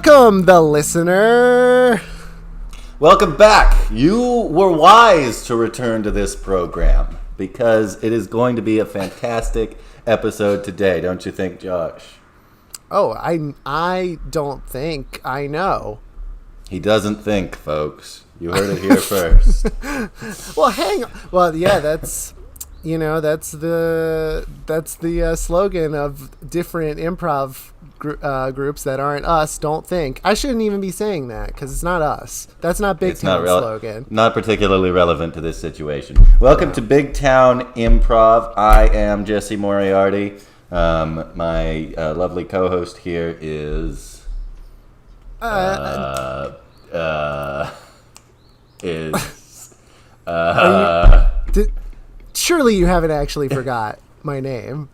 Welcome, the listener. Welcome back. You were wise to return to this program because it is going to be a fantastic episode today, don't you think, Josh? Oh, I don't think I know. He doesn't think, folks. You heard it here first. Well, hang on. Well, yeah, that's the slogan of different improv groups that aren't us. Don't think. I shouldn't even be saying that because it's not us. That's not Big Town slogan. Not particularly relevant to this situation. Welcome to Big Town Improv. I am Jesse Moriarty. My lovely co-host here is surely you haven't actually forgot my name.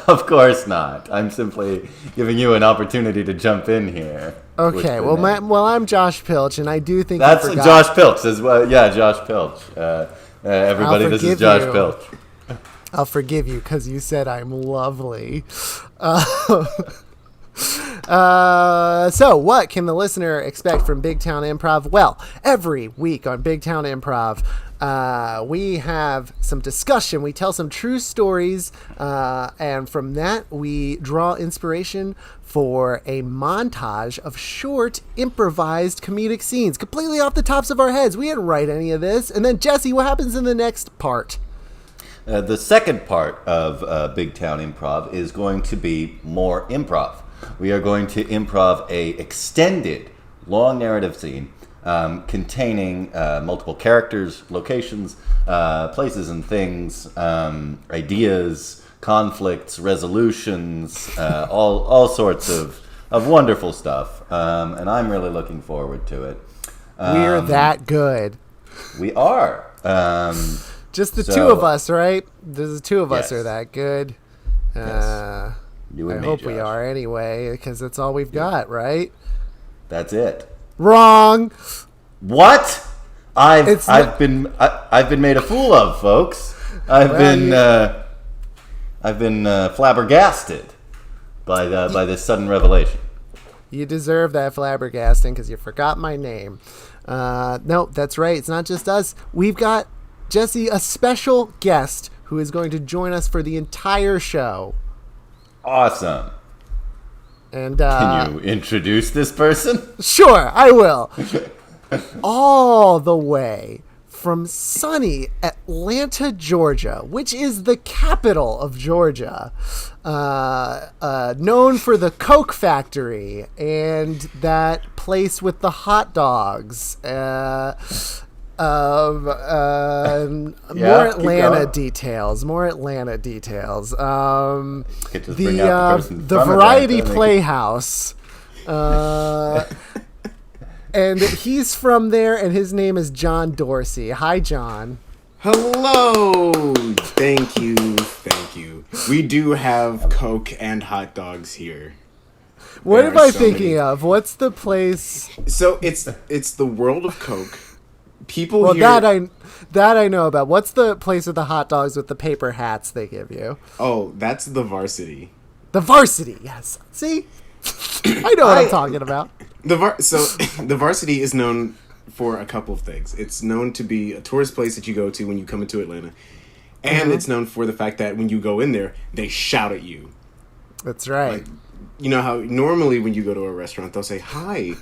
Of course not. I'm simply giving you an opportunity to jump in here. Okay. Well, I'm Josh Pilch, and I do think that's Josh Pilch as well. Yeah, Josh Pilch. Everybody, this is Josh Pilch. I'll forgive you because you said I'm lovely. So what can the listener expect from Big Town Improv? Well, every week on Big Town Improv, we have some discussion. We tell some true stories, and from that, we draw inspiration for a montage of short, improvised comedic scenes, completely off the tops of our heads. We didn't write any of this. And then, Jesse, what happens in the next part? The second part of Big Town Improv is going to be more improv. We are going to improv a extended, long narrative scene containing multiple characters, locations, places and things, ideas, conflicts, resolutions, all sorts of wonderful stuff. And I'm really looking forward to it. We're that good. We are. Just the two of us, right? The two of us Yes. are that good. Yes. You and I me, hope Josh. we are anyway, because that's all we've got, right? That's it. Wrong. What? I've been made a fool of, folks. I've been flabbergasted by this sudden revelation. You deserve that flabbergasting because you forgot my name. No, that's right. It's not just us. We've got, Jesse, a special guest who is going to join us for the entire show. Awesome. And can you introduce this person? Sure, I will. All the way from sunny Atlanta, Georgia, which is the capital of Georgia, known for the Coke factory and that place with the hot dogs. More Atlanta details. The Variety Playhouse. And he's from there, and his name is John Dorsey. Hi, John. Hello. Thank you. We do have Coke and hot dogs here. What am I thinking of? What's the place? So it's the World of Coke. People well, here... that I know about. What's the place with the hot dogs with the paper hats they give you? Oh, that's the Varsity. The Varsity, yes. See? I know what I'm talking about. The Varsity is known for a couple of things. It's known to be a tourist place that you go to when you come into Atlanta. And it's known for the fact that when you go in there, they shout at you. That's right. Like, you know how normally when you go to a restaurant, they'll say, "Hi,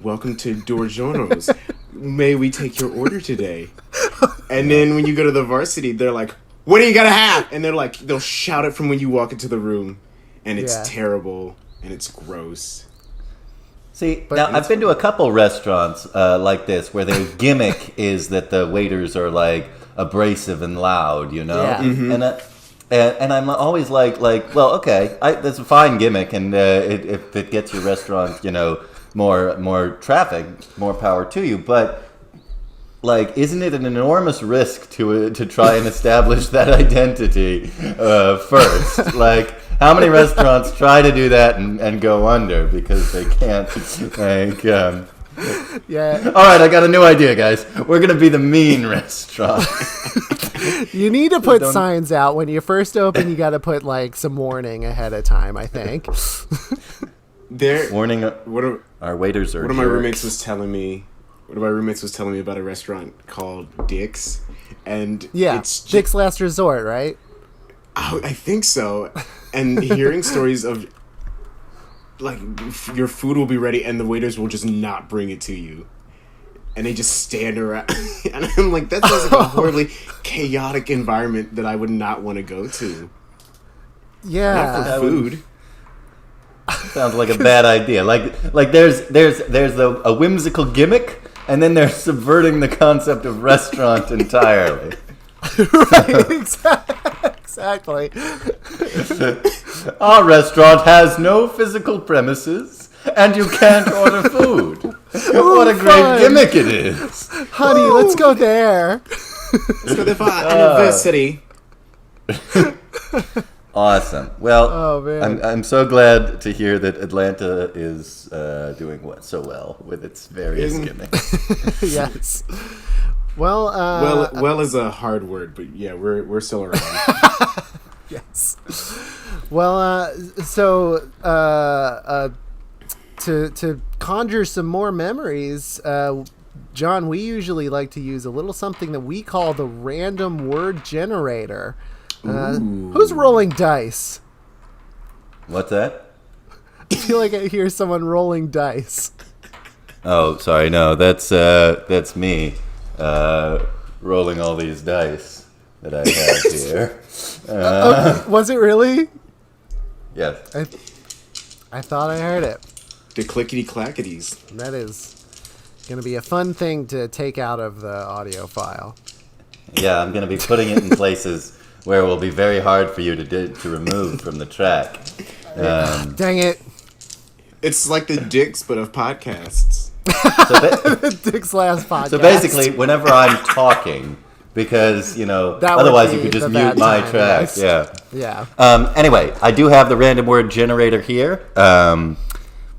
welcome to Giorgiono's. May we take your order today?" And then when you go to the Varsity, they're like, "What do you gotta have?" And they'll shout it from when you walk into the room. And it's terrible. And it's gross. See, now I've been to a couple restaurants like this where their gimmick is that the waiters are like abrasive and loud, you know? Yeah. Mm-hmm. And I'm always like, well, okay, that's a fine gimmick, and if it gets your restaurant, you know, more traffic, more power to you. But like, isn't it an enormous risk to try and establish that identity first? Like, how many restaurants try to do that and go under because they can't? Like, yeah. All right, I got a new idea, guys. We're gonna be the mean restaurant. You need to put signs out when you first open. You got to put like some warning ahead of time, I think. There. Warning, our waiters are One of my jerks. roommates was telling me. One of my roommates was telling me about a restaurant called Dick's, and Yeah, it's Dick's Last Resort, right? Oh, I think so. And hearing stories of like your food will be ready and the waiters will just not bring it to you. And they just stand around. And I'm like, that sounds like a horribly chaotic environment that I would not want to go to. Yeah. Not for food. Sounds like a bad idea. Like there's a whimsical gimmick, and then they're subverting the concept of restaurant entirely. Right, exactly. Our restaurant has no physical premises, and you can't order food. What a great fun. gimmick it is. Honey, let's go there. Let's go there for our anniversary. Awesome. Well, Oh, man. I'm so glad to hear that Atlanta is doing so well with its various gimmicks. Yes. Well, Well is a hard word, but yeah, we're still around. yes. Well, so to conjure some more memories, John, we usually like to use a little something that we call the random word generator. Who's rolling dice? What's that? I feel like I hear someone rolling dice. Oh, sorry. No, that's me rolling all these dice that I have here. Okay, was it really? Yes. I thought I heard it. The clickety-clackities. That is going to be a fun thing to take out of the audio file. Yeah, I'm going to be putting it in places where it will be very hard for you to remove from the track. Dang it. It's like the Dicks, but of podcasts. Dick's last podcast. So basically, whenever I'm talking, because, That would otherwise be you could just the mute bad my time, track. yes. Yeah. Yeah. Anyway, I do have the random word generator here,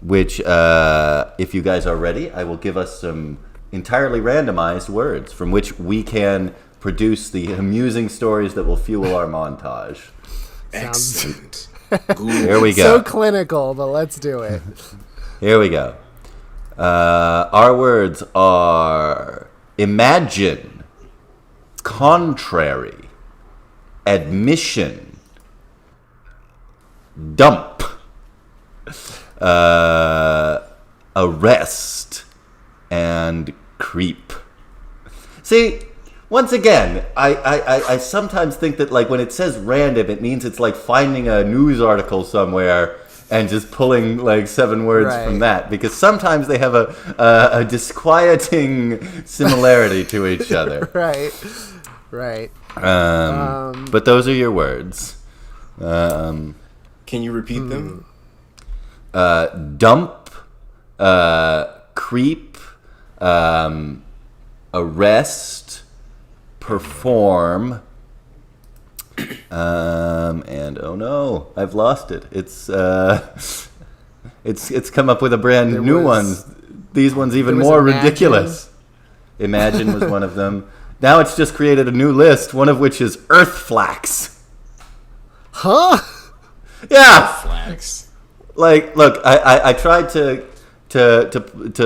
which, if you guys are ready, I will give us some entirely randomized words from which we can produce the amusing stories that will fuel our montage. Excellent. Here we So go. clinical, but let's do it. Here we go. Our words are imagine, contrary, admission, dump, arrest, and creep. See, once again, I sometimes think that, like, when it says random, it means it's like finding a news article somewhere and just pulling like 7 words Right. from that, because sometimes they have a disquieting similarity to each other. Right. But those are your words. Can you repeat them? Dump, creep, arrest, perform, and oh no, I've lost it. It's come up with a brand There new was- one. These ones even there was more Imagine. ridiculous. Imagine was one of them. Now it's just created a new list, one of which is earthflax. Huh? Yeah. Flax. Like, look, I tried to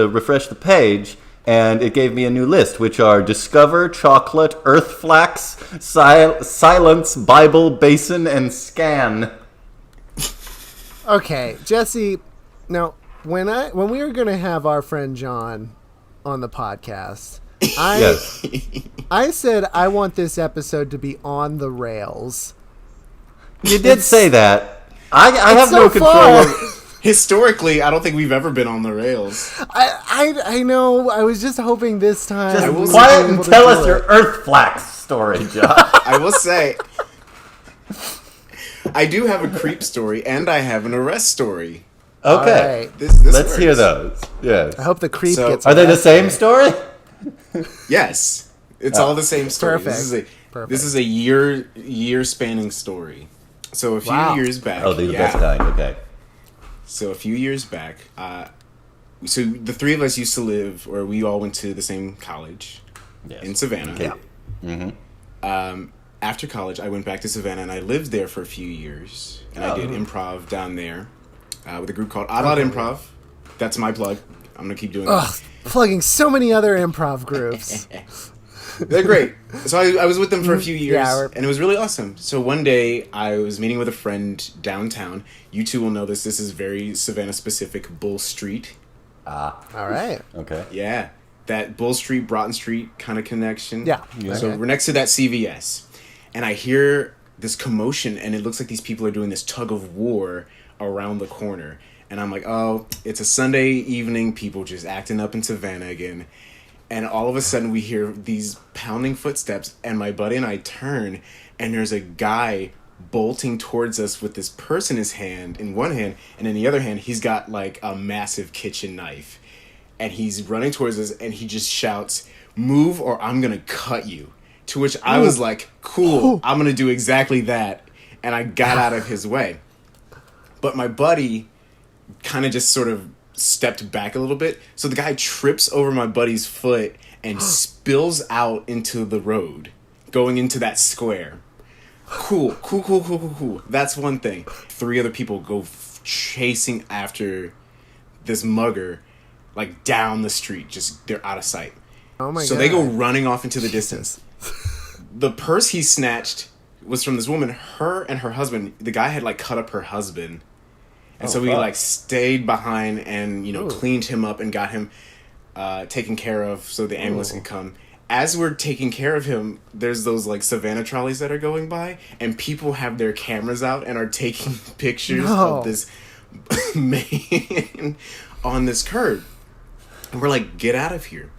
refresh the page, and it gave me a new list, which are Discover, Chocolate, Earthflax, Silence, Bible, Basin, and Scan. Okay, Jesse. Now, when we were gonna have our friend John on the podcast, Yes. I said I want this episode to be on the rails. You did say that. I have so no control far. over... Historically, I don't think we've ever been on the rails. I know. I was just hoping this time. Just we would quiet be and able to tell do us it. your Earthflax story, John. I will say, I do have a creep story and I have an arrest story. Okay. All right. This Let's hear works. those. Yes. I hope the creep So- gets. Are they the arrested. same story? Yes, it's all the same story. Perfect. This is a year spanning story. So a few Wow. years back. Oh, they're the yeah. best kind. Okay. So a few years back, so the three of us used to live, or we all went to the same college Yes. in Savannah. Okay. Mm-hmm. After college, I went back to Savannah and I lived there for a few years, and I did improv down there. with a group called Lot Improv. That's my plug. I'm going to keep doing that. Plugging so many other improv groups. They're great. So I was with them for a few years, Yeah, and it was really awesome. So one day, I was meeting with a friend downtown. You two will know this. This is very Savannah-specific, Bull Street. All right. Okay. Yeah. That Bull Street, Broughton Street kind of connection. Yeah. So Okay. we're next to that CVS. And I hear this commotion, and it looks like these people are doing this tug of war around the corner. And I'm like, oh, it's a Sunday evening, people just acting up in Savannah again. And all of a sudden we hear these pounding footsteps, and my buddy and I turn, and there's a guy bolting towards us with this purse in one hand, and in the other hand, he's got like a massive kitchen knife. And he's running towards us, and he just shouts, "Move or I'm gonna cut you." To which I was like, cool, I'm gonna do exactly that. And I got out of his way. But my buddy kind of just sort of stepped back a little bit. So the guy trips over my buddy's foot and spills out into the road, going into that square. Cool. That's one thing. 3 other people go chasing after this mugger, like down the street. Just, they're out of sight. Oh my God. So they go running off into the distance. The purse he snatched was from this woman. Her and her husband, the guy had like cut up her husband. And so we like stayed behind and, cleaned him up and got him taken care of so the ambulance could come. As we're taking care of him, there's those like Savannah trolleys that are going by, and people have their cameras out and are taking pictures of this man on this curb. And we're like, get out of here.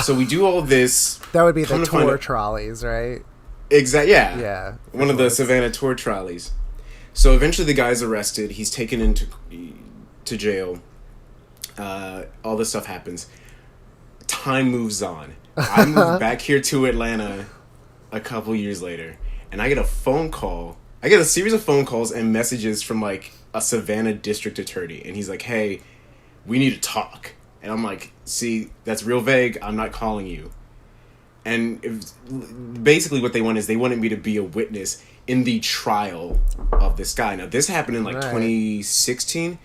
So we do all this. That would be the tour trolleys, right? Exactly. Yeah. Yeah. One of the Savannah tour trolleys. So eventually the guy's arrested. He's taken into jail. All this stuff happens. Time moves on. I moved back here to Atlanta a couple years later, and I get a phone call. I get a series of phone calls and messages from like a Savannah district attorney, and he's like, "Hey, we need to talk." And I'm like, "See, that's real vague. I'm not calling you." And basically what they want is they wanted me to be a witness in the trial of this guy. Now, this happened in like 2016.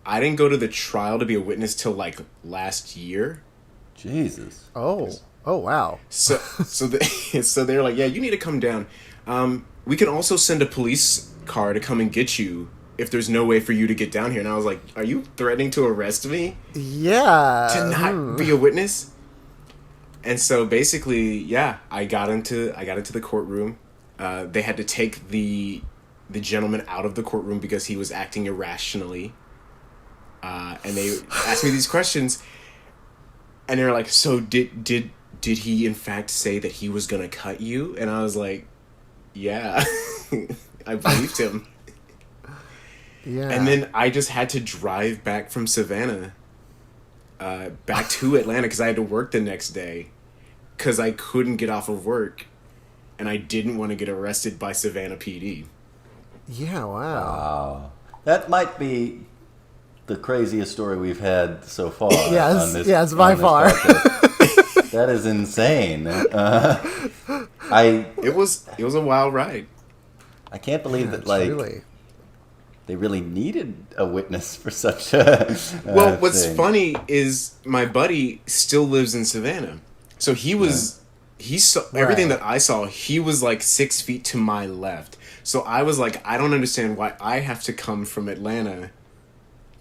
I didn't go to the trial to be a witness till like last year. Jesus. Oh wow. So they're like, yeah, you need to come down. We can also send a police car to come and get you if there's no way for you to get down here. And I was like, are you threatening to arrest me? Yeah. To not be a witness? And so basically, yeah, I got into the courtroom. They had to take the gentleman out of the courtroom because he was acting irrationally. And they asked me these questions, and they were like, "So did he in fact say that he was gonna cut you?" And I was like, "Yeah, I believed him." Yeah. And then I just had to drive back from Savannah, back to Atlanta because I had to work the next day, because I couldn't get off of work, and I didn't want to get arrested by Savannah PD. Yeah. Wow. Wow. That might be the craziest story we've had so far. Yes. On this, yes. By far. That is insane. It was a wild ride. I can't believe that they really needed a witness for such a Well, what's thing. funny is my buddy still lives in Savannah. So he saw everything that I saw. He was like 6 feet to my left. So I was like, I don't understand why I have to come from Atlanta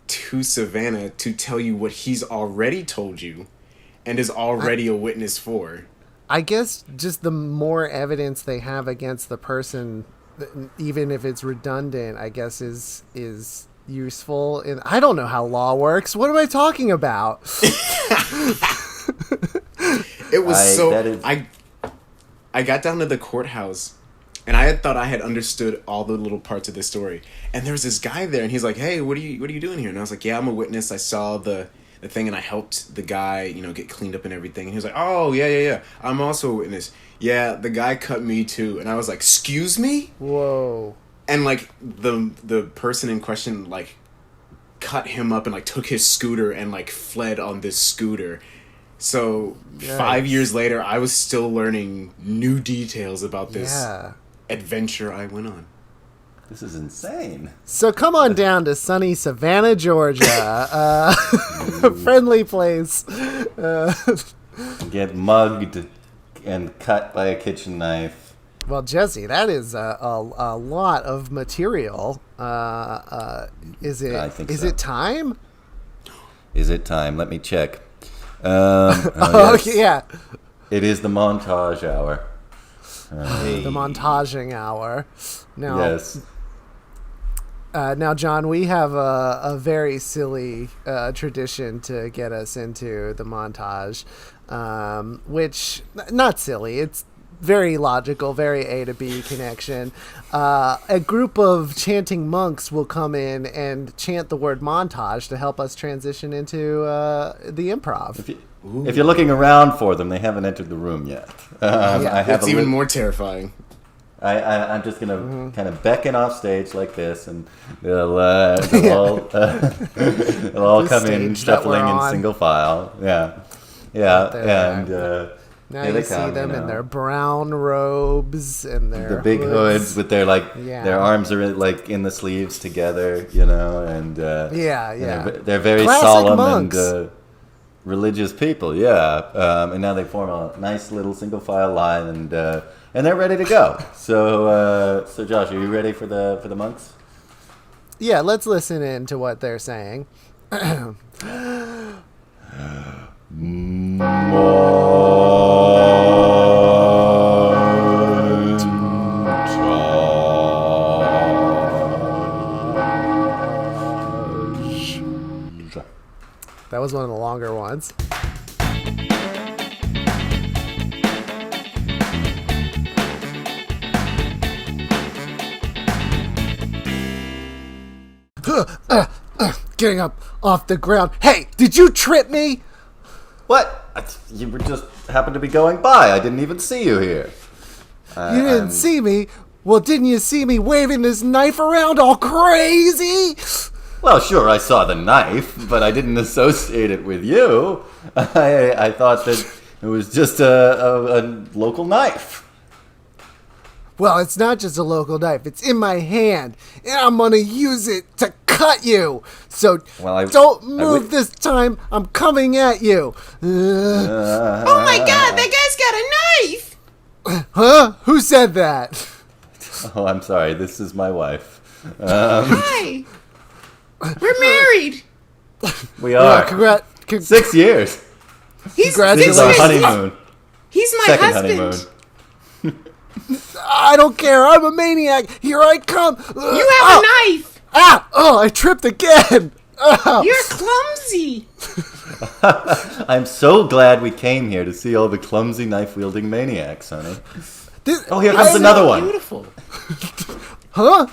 to Savannah to tell you what he's already told you and is already a witness for. I guess just the more evidence they have against the person, even if it's redundant, I guess is useful. And I don't know how law works. What am I talking about? It was I got down to the courthouse, and I had thought I had understood all the little parts of the story. And there was this guy there, and he's like, "Hey, what are you doing here?" And I was like, "Yeah, I'm a witness. I saw the thing, and I helped the guy, get cleaned up and everything." And he was like, "Oh, yeah. I'm also a witness." "Yeah, the guy cut me too." And I was like, "Excuse me?" Whoa. And like the person in question like cut him up and like took his scooter and like fled on this scooter. So 5 years later, I was still learning new details about this adventure I went on. This is insane. So come on down to sunny Savannah, Georgia. Friendly place. Get mugged and cut by a kitchen knife. Well, Jesse, that is a lot of material. Is it? I think is so. it time? Is it time? Let me check. Yes. Yeah. It is the montage hour. The montaging hour. Now, Yes. Now, John, we have a very silly tradition to get us into the montage, which, not silly, it's very logical, very A to B connection. A group of chanting monks will come in and chant the word montage to help us transition into the improv. If you're looking around for them, they haven't entered the room yet. I have It's even more terrifying. I'm just gonna kind of beckon off stage like this, and they'll all come in stage that we're shuffling in on. single file. Yeah, and Now here you they see come, them you in know. their brown robes and their The big hoods with their Yeah. their arms are like in the sleeves together, you know, and Yeah. they're very Classic solemn monks. and religious people, yeah. And now they form a nice little single file line, and they're ready to go. So Josh, are you ready for the monks? Yeah, let's listen in to what they're saying. That was one of the longer ones. Getting up off the ground. Hey, did you trip me? What? You were just happened to be going by. I didn't even see you here. You didn't see me? Well, didn't you see me waving this knife around all crazy? Well, sure, I saw the knife, but I didn't associate it with you. I thought that it was just a local knife. Well, it's not just a local knife. It's in my hand, and I'm gonna use it to cut you. So don't move this time. I'm coming at you. Oh my God! That guy's got a knife. Huh? Who said that? Oh, I'm sorry. This is my wife. Hi. We're married. We are. 6 years. He's This is our honeymoon. He's my Second husband. honeymoon. I don't care. I'm a maniac. Here I come. You have a knife. Ah! Oh, I tripped again. Oh. You're clumsy. I'm so glad we came here to see all the clumsy knife-wielding maniacs, honey. Oh, here comes another one. Beautiful. Huh?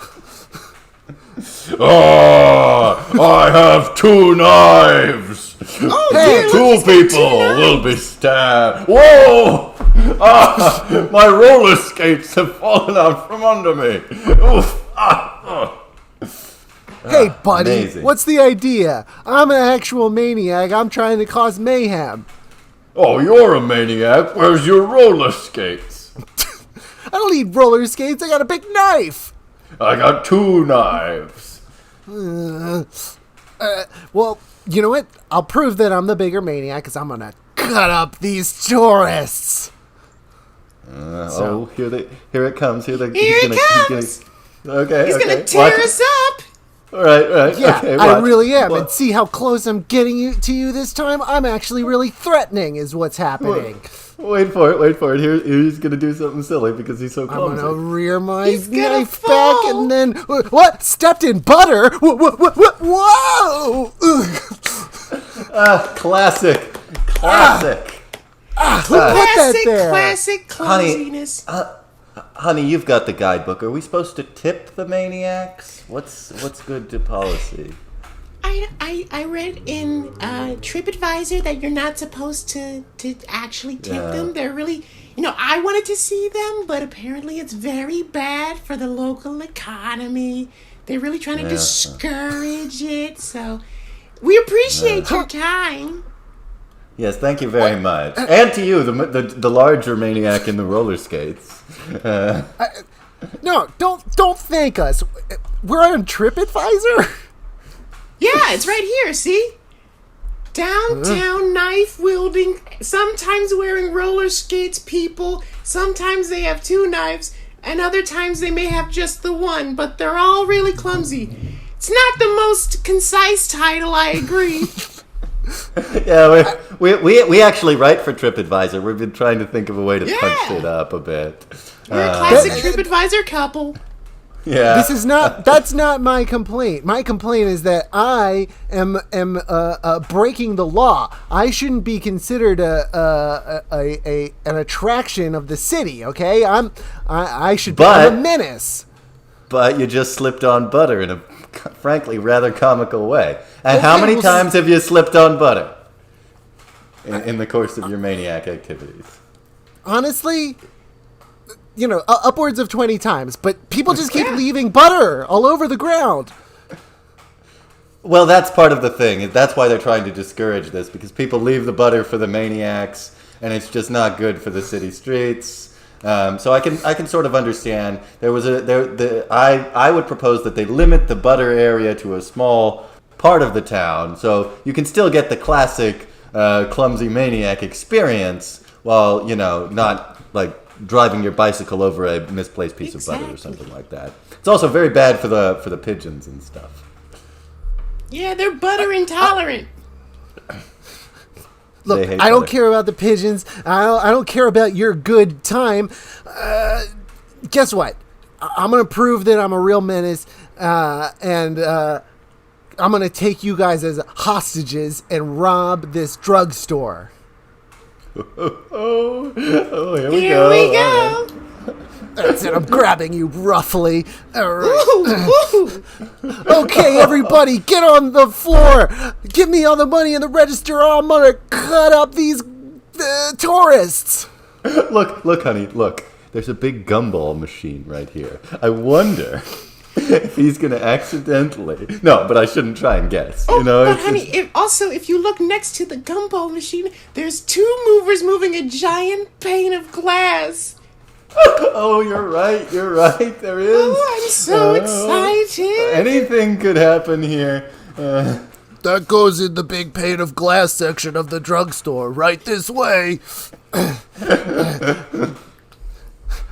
I have 2 knives. Oh, Hey, dear, Two look, he's got two people knives. will be stabbed. Whoa! My roller skates have fallen out from under me. Oof! Hey, buddy. amazing. What's the idea? I'm an actual maniac. I'm trying to cause mayhem. Oh, you're a maniac. Where's your roller skates? I don't need roller skates. I got a big knife. I got 2 knives. Well, you know what? I'll prove that I'm the bigger maniac because I'm going to cut up these tourists. Here it comes. Here it comes. Okay. He's okay. gonna tear Watch- us up. Right. Yeah, okay, I watch. really am. Watch. And see how close I'm getting to you this time? I'm actually really threatening is what's happening. Wait for it. Here, he's gonna do something silly because he's so I'm clumsy. going to rear my He's gonna knife back fall. and then... What? Stepped in butter? Whoa! Ugh. Classic. Who put that there? Classic clumsiness. Honey, you've got the guidebook. Are we supposed to tip the maniacs? What's good to policy? I read in TripAdvisor that you're not supposed to actually tip them. They're really, I wanted to see them, but apparently it's very bad for the local economy. They're really trying to discourage it. So we appreciate your time. Yes, thank you very much. And to you, the larger maniac in the roller skates. No, don't thank us. We're on TripAdvisor. Yeah, it's right here, see? Downtown knife-wielding, sometimes wearing roller skates people, sometimes they have 2 knives, and other times they may have just the one, but they're all really clumsy. It's not the most concise title, I agree. Yeah, we actually write for TripAdvisor. We've been trying to think of a way to punch it up a bit. We're a classic TripAdvisor couple. Yeah. That's not my complaint. My complaint is that I am breaking the law. I shouldn't be considered an attraction of the city, okay? I should be a menace. But you just slipped on butter in a frankly rather comical way. And Okay, how many times have you slipped on butter in the course of your maniac activities? Honestly, upwards of 20 times, but people just keep leaving butter all over the ground. Well, that's part of the thing. That's why they're trying to discourage this, because people leave the butter for the maniacs, and it's just not good for the city streets. So I can sort of understand. I would propose that they limit the butter area to a small part of the town, so you can still get the classic clumsy maniac experience while not like driving your bicycle over a misplaced piece of butter or something like that. It's also very bad for the pigeons and stuff. Yeah, they're butter intolerant. Look, I don't care about the pigeons. I don't care about your good time. Guess what? I'm going to prove that I'm a real menace, and I'm going to take you guys as hostages and rob this drugstore. Oh, here we Here go. we go. That's it. I'm grabbing you roughly. All right. Okay, everybody, get on the floor. Give me all the money in the register, or I'm gonna cut up these tourists. Look, honey, look. There's a big gumball machine right here. I wonder if he's gonna accidentally. No, but I shouldn't try and guess. Oh, but honey, if you look next to the gumball machine, there's 2 movers moving a giant pane of glass. Oh, you're right. There is. Oh, I'm so excited. Anything could happen here. That goes in the big pane of glass section of the drugstore, right this way.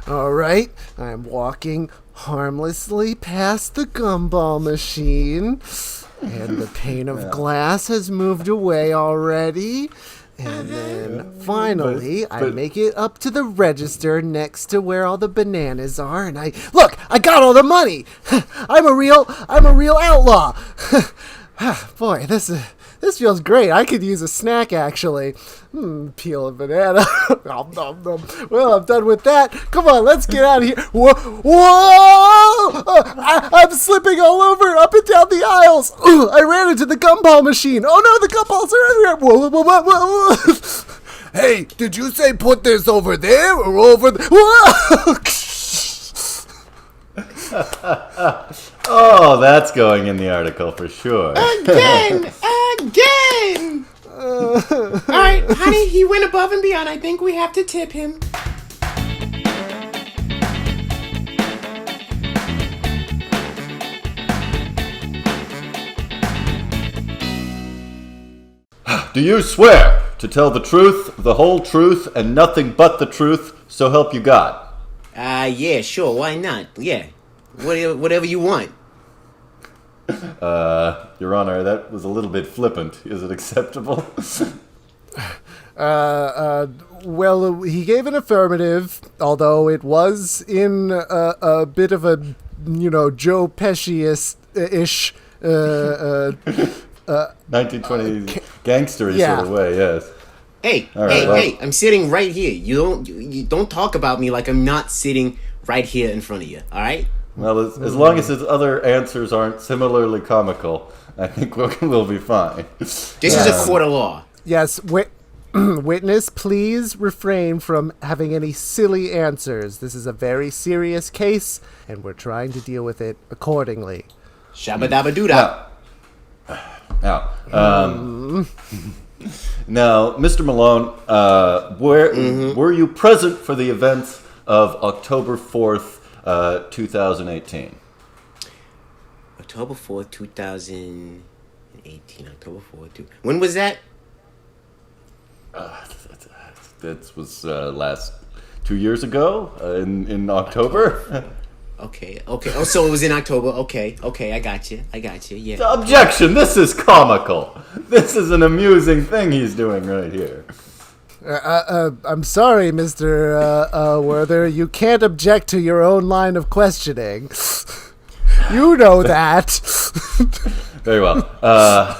All right, I'm walking harmlessly past the gumball machine, and the pane of glass has moved away already. And then finally, I make it up to the register next to where all the bananas are, and I got all the money. I'm a real outlaw. Boy, this feels great. I could use a snack, actually. Peel a banana. Well, I'm done with that. Come on, let's get out of here. Whoa! I'm slipping all over, up and down the aisles. I ran into the gumball machine. Oh no, the gumballs are everywhere. Whoa. Hey, did you say put this over there or over there? Whoa! Oh, that's going in the article for sure. Again. All right, honey, he went above and beyond. I think we have to tip him. Do you swear to tell the truth, the whole truth, and nothing but the truth, so help you God? Yeah, sure, why not? Yeah, whatever you want. Your Honor, that was a little bit flippant. Is it acceptable? Well, he gave an affirmative, although it was in a bit of a, Joe Pesci-ish 1920s gangsterish sort of way, yes. Hey, I'm sitting right here. You don't talk about me like I'm not sitting right here in front of you, all right? Well, as long as his other answers aren't similarly comical, I think we'll be fine. This is a court of law. Yes, witness, please refrain from having any silly answers. This is a very serious case, and we're trying to deal with it accordingly. Shabba-dabba-doo-da. Now, Mr. Malone, were you present for the events of October 4th, 2018. October 4th, 2018. October 4th. When was that? That was last 2 years ago in October. Okay. Oh, so it was in October. Okay, I got you. Yeah. Objection! This is comical. This is an amusing thing he's doing right here. I'm sorry, Mr. Werther. You can't object to your own line of questioning. You know that. Very well,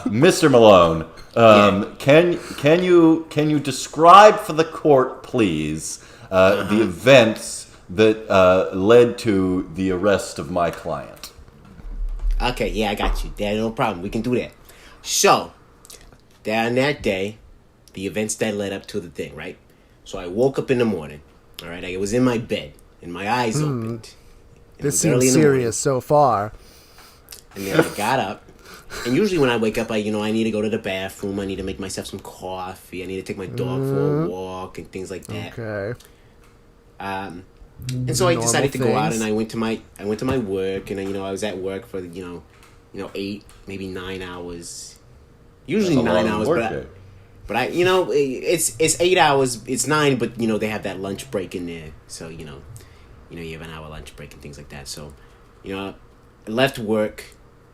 Mr. Malone. Can you describe for the court, please, the events that led to the arrest of my client? Okay, yeah, I got you. Dad, no problem. We can do that. So, down that day, the events that led up to the thing, right? So I woke up in the morning, all right? I was in my bed, and my eyes opened. This seems serious so far. And then I got up. And usually when I wake up, I need to go to the bathroom. I need to make myself some coffee. I need to take my dog for a walk and things like that. Okay. And so I decided to go out, and I went to my work, and I was at work for 8, maybe 9 hours. Usually 9 hours, but it's 8 hours. It's 9, but they have that lunch break in there, so you have an hour lunch break and things like that. So, I left work,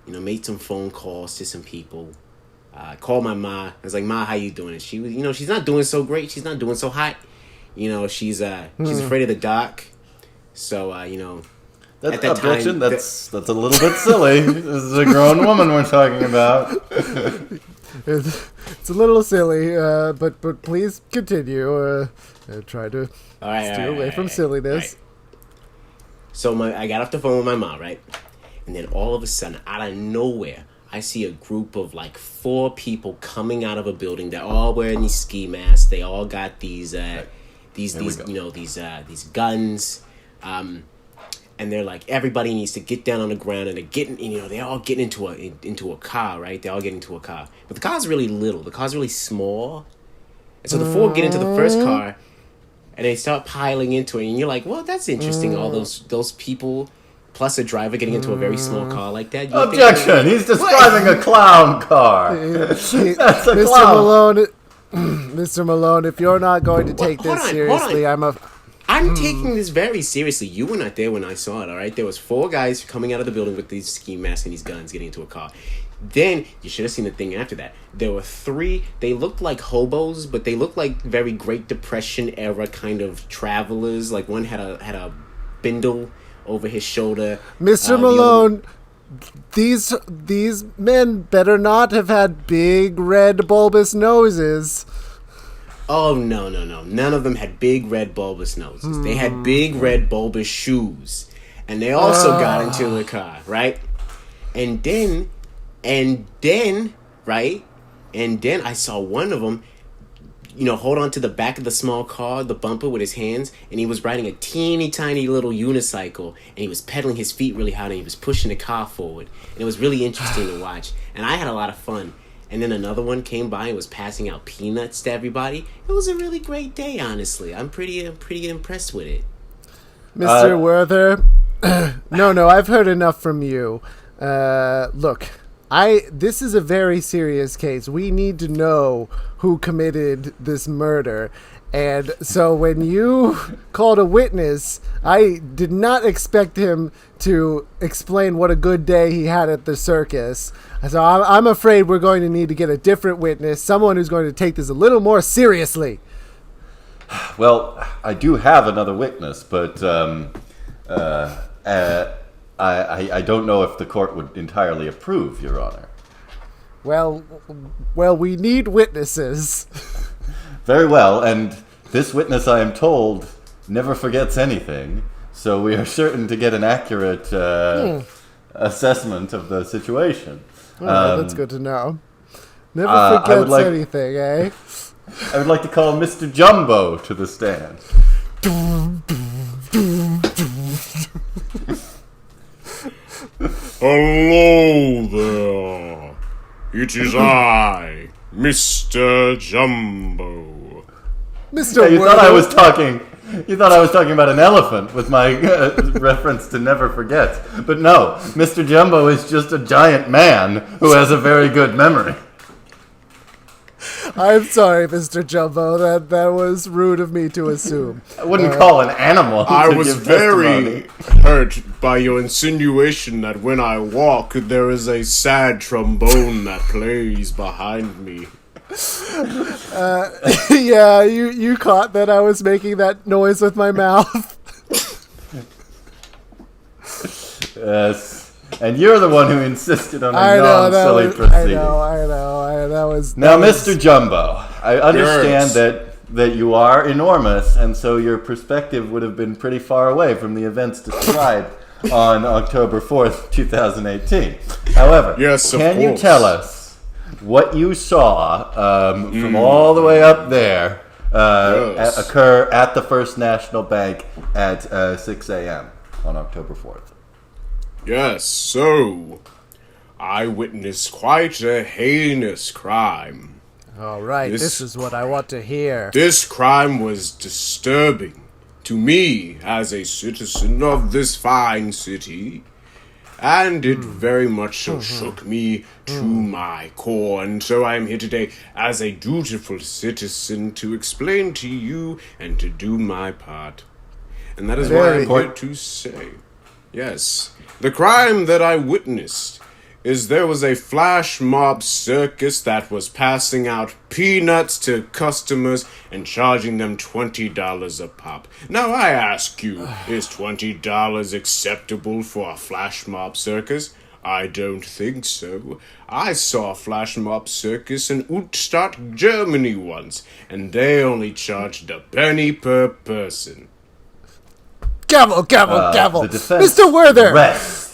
made some phone calls to some people. Called my ma. I was like, "Ma, how you doing?" And she was, she's not doing so great. She's not doing so hot. She's afraid of the dark. So, That's at that objection. time, That's a little bit silly. This is a grown woman we're talking about. It's a little silly, but please continue. Try to steer away from silliness. Right. So I got off the phone with my mom, right? And then all of a sudden, out of nowhere, I see a group of like 4 people coming out of a building. They're all wearing these ski masks. They all got these guns. And they're like, everybody needs to get down on the ground, and they're all getting into a car, right? They all get into a car, but the car's really little. The car's really small, and so the 4 get into the first car, and they start piling into it, and you're like, well, that's interesting. All those people, plus a driver getting into a very small car like that. Objection! He's describing a clown car. That's a Mr. clown. Malone, Mr. Malone, if you're not going to take this seriously, I'm taking this very seriously. You were not there when I saw it, all right? There was 4 guys coming out of the building with these ski masks and these guns getting into a car. Then, you should have seen the thing after that. There were 3, they looked like hobos, but they looked like very Great Depression era kind of travelers. Like one had a bindle over his shoulder. Mr. Malone, these men better not have had big red bulbous noses. Oh, no. None of them had big red bulbous noses. They had big red bulbous shoes. And they also got into the car, right? And then, right? And then I saw one of them, hold on to the back of the small car, the bumper with his hands, and he was riding a teeny tiny little unicycle, and he was pedaling his feet really hard, and he was pushing the car forward. And it was really interesting to watch. And I had a lot of fun. And then another one came by and was passing out peanuts to everybody. It was a really great day, honestly. I'm pretty impressed with it. Mr. Werther, no, I've heard enough from you. Look, this is a very serious case. We need to know who committed this murder. And so when you called a witness, I did not expect him to explain what a good day he had at the circus. So I'm afraid we're going to need to get a different witness, someone who's going to take this a little more seriously. Well, I do have another witness, but I don't know if the court would entirely approve, Your Honor. Well, we need witnesses. Very well, and this witness, I am told, never forgets anything, so we are certain to get an accurate assessment of the situation. That's good to know. Never forgets anything, eh? I would like to call Mr. Jumbo to the stand. Hello there. It is I, Mr. Jumbo. Mr. Yeah, you thought I was talking You thought I was talking about an elephant with my reference to never forget. But no, Mr. Jumbo is just a giant man who has a very good memory. I'm sorry, Mr. Jumbo. That was rude of me to assume. I wouldn't call an animal I to was give very testimony. hurt by your insinuation that when I walk, there is a sad trombone that plays behind me. Yeah, you caught that I was making that noise with my mouth. Yes. And you're the one who insisted on a I know non-silly that was, proceeding. I know. That was Now, that was- Mr. Jumbo, I understand Yes. that you are enormous, and so your perspective would have been pretty far away from the events described on October 4th, 2018. However, Yes, of can you course. tell us what you saw from all the way up there Yes. occur at the First National Bank at 6 a.m. on October 4th? Yes, so I witnessed quite a heinous crime. All right, this is what I want to hear. This crime was disturbing to me as a citizen of this fine city, and it very much so shook me to my core. And so I am here today as a dutiful citizen to explain to you and to do my part. And that is what Very I'm here to say. Yes, the crime that I witnessed is there was a flash mob circus that was passing out peanuts to customers and charging them $20 a pop. Now I ask you, is $20 acceptable for a flash mob circus? I don't think so. I saw a flash mob circus in Utstadt, Germany once, and they only charged a penny per person. Gavel, gavel, gavel. The defense Mr. Werther. rests.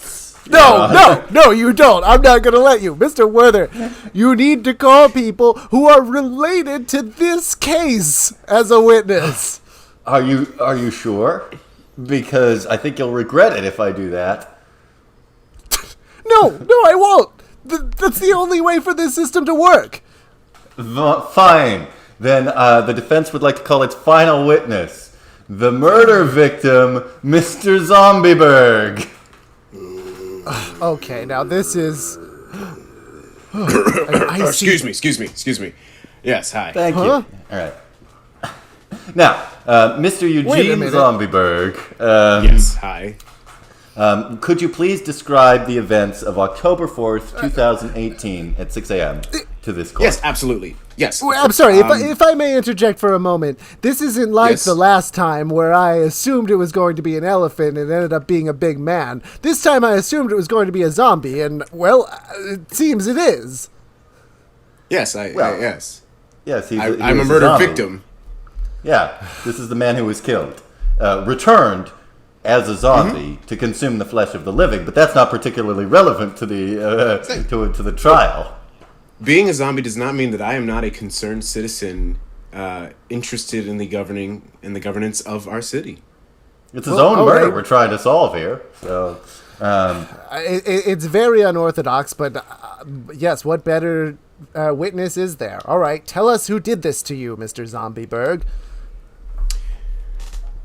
No, you don't. I'm not going to let you. Mr. Werther, you need to call people who are related to this case as a witness. Are you sure? Because I think you'll regret it if I do that. No, I won't. That's the only way for this system to work. Fine. Then the defense would like to call its final witness, the murder victim, Mr. Zombieberg. Okay, now this is... I see. Excuse me. Yes, hi. Thank you. Huh? All right. Now, Mr. Wait a Eugene minute. Zombieberg, Yes, hi. could you please describe the events of October 4th, 2018 at 6 a.m. to this court? Yes, absolutely. Yes. Well, I'm sorry, if I may interject for a moment. This isn't like Yes. the last time where I assumed it was going to be an elephant and it ended up being a big man. This time I assumed it was going to be a zombie, and, well, it seems it is. Yes, Yes, I'm a murdered victim. Yeah, this is the man who was killed, returned as a zombie to consume the flesh of the living, but that's not particularly relevant to the to the trial. Being a zombie does not mean that I am not a concerned citizen interested in the governance of our city. It's his Well, own all murder right. we're trying to solve here. So, It's very unorthodox, but yes, what better witness is there? All right, tell us who did this to you, Mr. Zombieberg.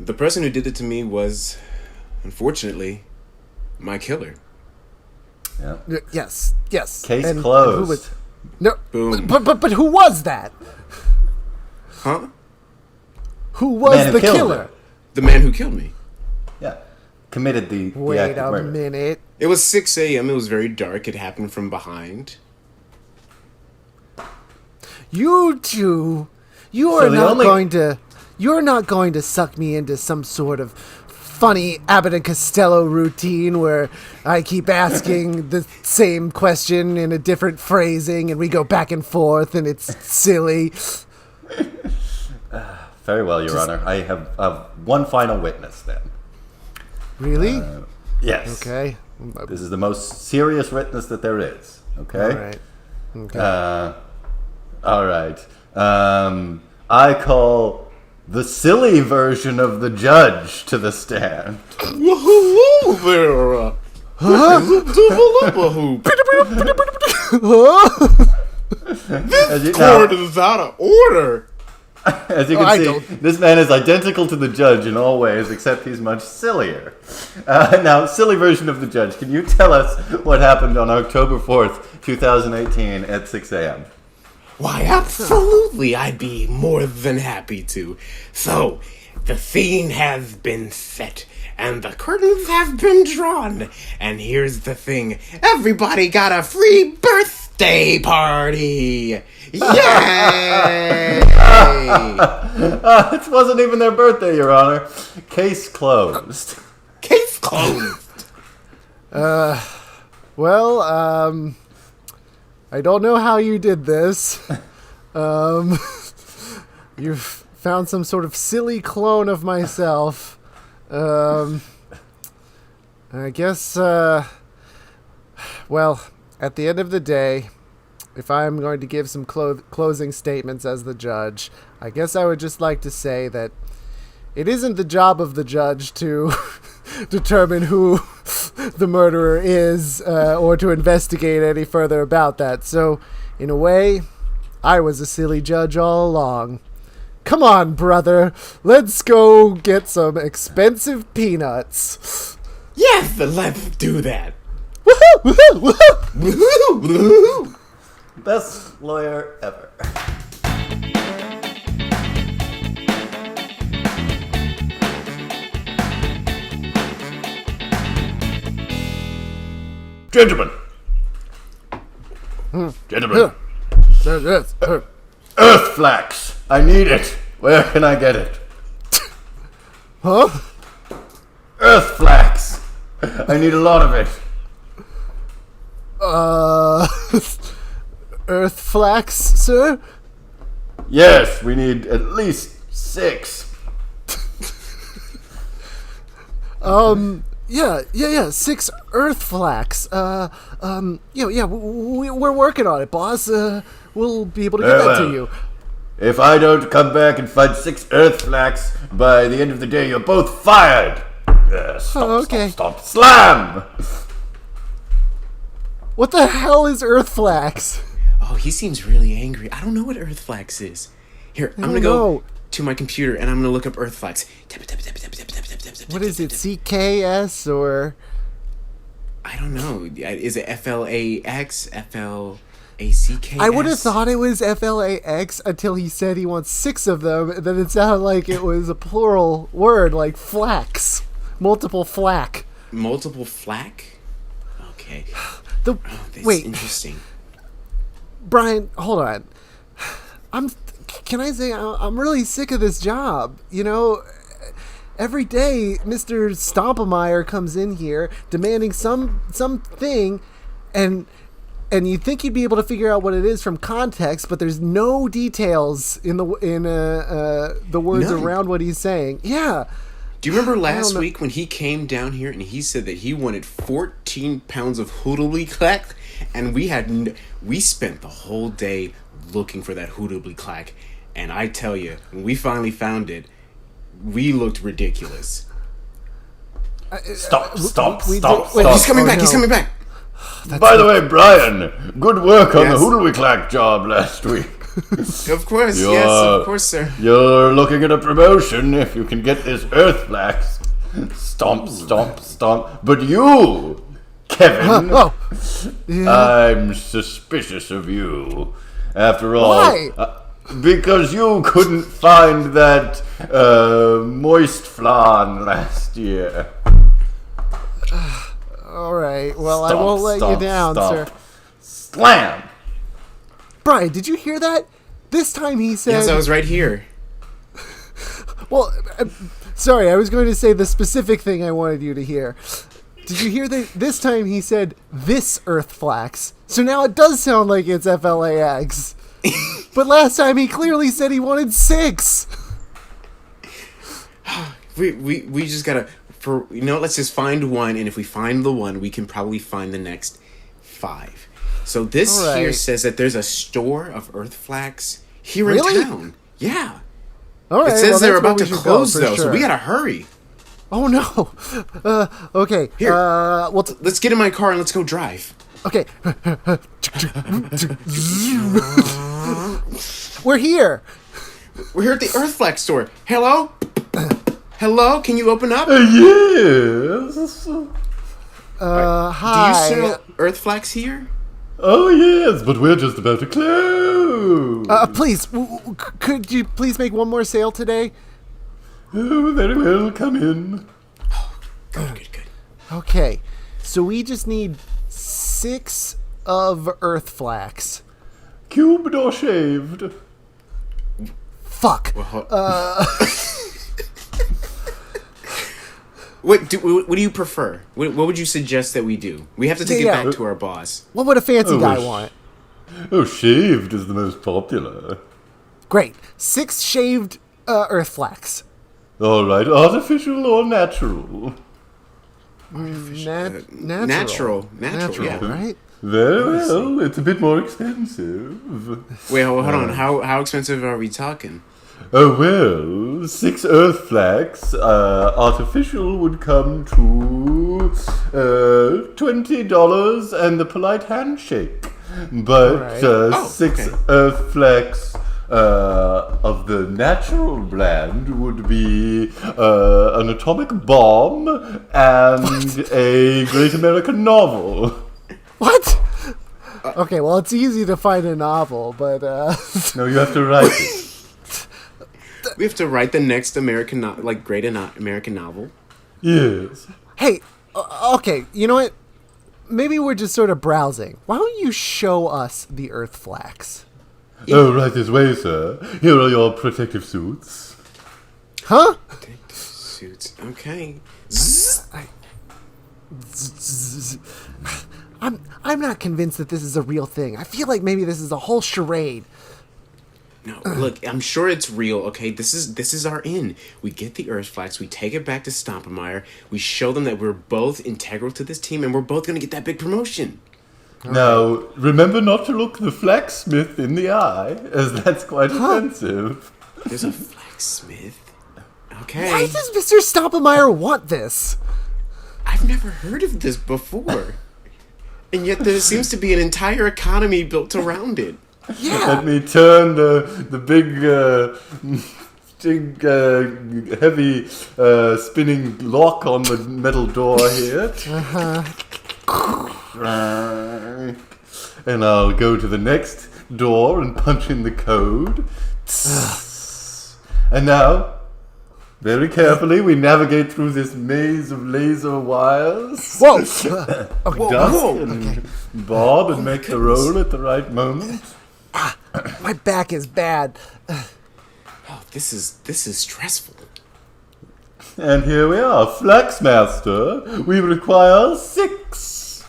The person who did it to me was, unfortunately, my killer. yeah. Yes. Case And closed. who was, no, Boom. but who was that? Huh? Who Man was who the killed killer? her. The man who killed me. Yeah, committed the Wait act of a murder. minute. It was 6 a.m. It was very dark. It happened from behind. You two, you're So the not only- going to suck me into some sort of funny Abbott and Costello routine where I keep asking the same question in a different phrasing and we go back and forth and it's silly. Very well, Your Honor. I have one final witness then. Really? Yes. Okay. This is the most serious witness that there is. Okay. All right. Okay. All right. I call the silly version of the judge to the stand. Whoa there! As you- Court now, is out of order. As you Oh, I can see, don't- this man is identical to the judge in all ways, except he's much sillier. Now, silly version of the judge, can you tell us what happened on October 4th, 2018 at 6 a.m.? Why, absolutely, I'd be more than happy to. So, the scene has been set, and the curtains have been drawn. And here's the thing, everybody got a free birthday party! Yay! It wasn't even their birthday, Your Honor. Case closed. Case closed! Well, I don't know how you did this. You've found some sort of silly clone of myself. I guess, well, at the end of the day, if I'm going to give some closing statements as the judge, I guess I would just like to say that it isn't the job of the judge to determine who the murderer is or to investigate any further about that. So, in a way, I was a silly judge all along. Come on, brother. Let's go get some expensive peanuts. Yes, let's do that! Woohoo! Woohoo! Woohoo! Woohoo! Woohoo! Best lawyer ever. Gentlemen. Gentlemen. Earthflax. I need it. Where can I get it? Huh? Earthflax. I need a lot of it. Earthflax, sir? Yes, we need at least 6. Yeah, 6 earthflax. We're working on it, boss. We'll be able to get that to you. If I don't come back and find 6 earthflax by the end of the day, you're both fired. Stop, okay. stop, slam! What the hell is earthflax? Oh, he seems really angry. I don't know what earthflax is. Here, I'm gonna go to my computer and I'm gonna look up earthflax. What is it, CKS or... I don't know. Is it FLAX? FLACKS? I would have thought it was FLAX until he said he wants 6 of them, and then it sounded like it was a plural word, like flax. Multiple flack. Multiple flack? Okay. That's Wait, interesting. Brian, hold on. Can I say I'm really sick of this job? You know, every day Mr. Stompemeyer comes in here demanding something, and you'd think you'd be able to figure out what it is from context, but there's no details in the words None. around what he's saying. Yeah. Do you remember last know. week when he came down here and he said that he wanted 14 pounds of hoodly clack, and we spent the whole day looking for that hoodly clack, and I tell you, when we finally found it, we looked ridiculous. Stop, stop, we stop, did- wait, stop. He's coming Oh, back. no. He's coming back. By the way, Brian, good work on the Yes. hoodly-clack job last week. Of course, You're- yes, of course, sir. You're looking at a promotion if you can get this earthflax. Stomp, stomp, stomp. But you, Kevin, I'm suspicious of you. After all, Why? Because you couldn't find that moist flan last year. All right. Well, I Stomp, won't let you stomp, down, stomp. sir. Slam! Brian, did you hear that? This time he said... Yes, I was right here. Well, sorry, I was going to say the specific thing I wanted you to hear. Did you hear that? This time he said this earthflax. So now it does sound like it's FLAX. But last time he clearly said he wanted 6. We just gotta let's just find one, and if we find the one, we can probably find the next 5. So this All right. here says that there's a store of earthflax here Really? in town. Yeah. All right. It says well, they're that's where about we to should go, close for though, so sure. we gotta hurry. Oh no. Okay. Here. Well. Let's get in my car and let's go drive. Okay. We're here. We're here at the earthflax store. Hello? Hello? Can you open up? Yes. Hi. Do you sell earthflax here? Oh, yes, but we're just about to close. Please, could you please make one more sale today? Oh, very well, come in. Good. Okay, so we just need 6 of earthflax. Cubed or shaved? Fuck. What do you prefer? What would you suggest that we do? We have to take it back to our boss. What would a fancy guy sh- want? Oh, shaved is the most popular. Great. 6 shaved earthflax. All right, artificial or natural? Natural, yeah. Right? Very well, it's a bit more expensive. Wait, hold on. How expensive are we talking? Oh, well, 6 earthflax, artificial would come to $20 and the polite handshake. But Right. 6 okay. earthflax of the natural brand would be an atomic bomb and a great American novel. What? Okay, well, it's easy to find a novel, but No, you have to write it. We have to write the next American novel. Yes. hey, okay, you know what? Maybe we're just sort of browsing. Why don't you show us the earthflax? Oh, right this way, sir. Here are your protective suits. Huh? Suits. Okay. I'm not convinced that this is a real thing. I feel like maybe this is a whole charade. No, look, I'm sure it's real, okay? This is our in. We get the earthflax, we take it back to Stompemeyer, we show them that we're both integral to this team, and we're both gonna get that big promotion. Now, remember not to look the flaxsmith in the eye, as that's quite offensive. There's a flaxsmith. Okay. Why does Mr. Stompemeyer want this? I've never heard of this before. And yet there seems to be an entire economy built around it. Yeah. Let me turn the big, heavy spinning lock on the metal door here. And I'll go to the next door and punch in the code. And now, very carefully, we navigate through this maze of laser wires. Whoa. Okay. Dusk and bob and make the roll at the right moment. My back is bad. Oh, this is stressful. And here we are, Flaxmaster. We require 6.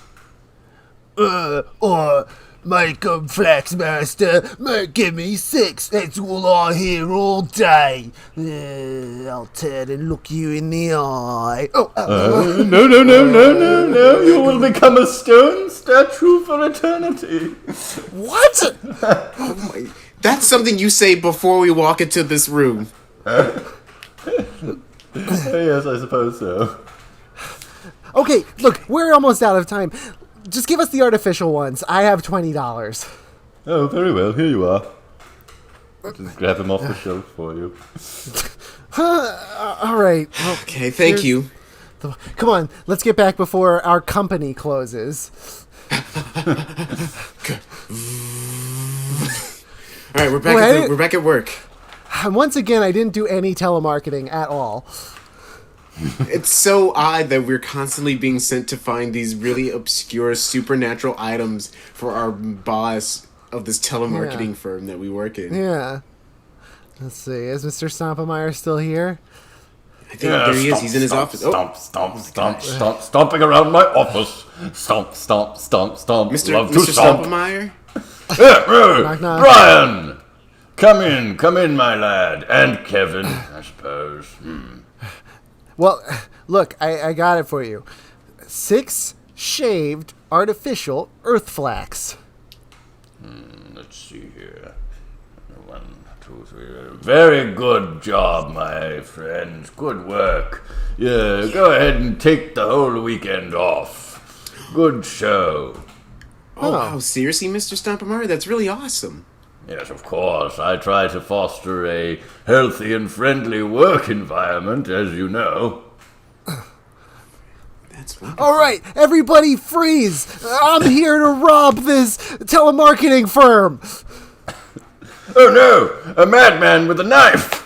Make 'em Flaxmaster. Give me 6. That's all I hear all day. I'll turn and look you in the eye. No. You will become a stone statue for eternity. What? Oh my, that's something you say before we walk into this room. Yes, I suppose so. Okay, look, we're almost out of time. Just give us the artificial ones. I have $20. Oh, very well. Here you are. Just grab him off the shelf for you. All right. Well, Okay, thank you. come on, let's get back before our company closes. All right, we're back. Wait. We're back at work. Once again, I didn't do any telemarketing at all. It's so odd that we're constantly being sent to find these really obscure supernatural items for our boss of this telemarketing firm that we work in. Yeah. Let's see. Is Mr. Stompemeyer still here? I think there he is. He's in his office. Oh, Stomping around my office. Stomp. Mr. Love to Mr. stomp. Stompemeyer? Knock, knock. Brian! Come in, my lad. And Kevin, I suppose. Well, look, I got it for you. 6 shaved artificial earthflax. Let's see here. 1, 2, 3. Very good job, my friends. Good work. Yeah, go ahead and take the whole weekend off. Good show. Oh, wow. Seriously, Mr. Stompemeyer? That's really awesome. Yes, of course. I try to foster a healthy and friendly work environment, as you know. That's wonderful. All right, everybody freeze. I'm here to rob this telemarketing firm. Oh no! A madman with a knife!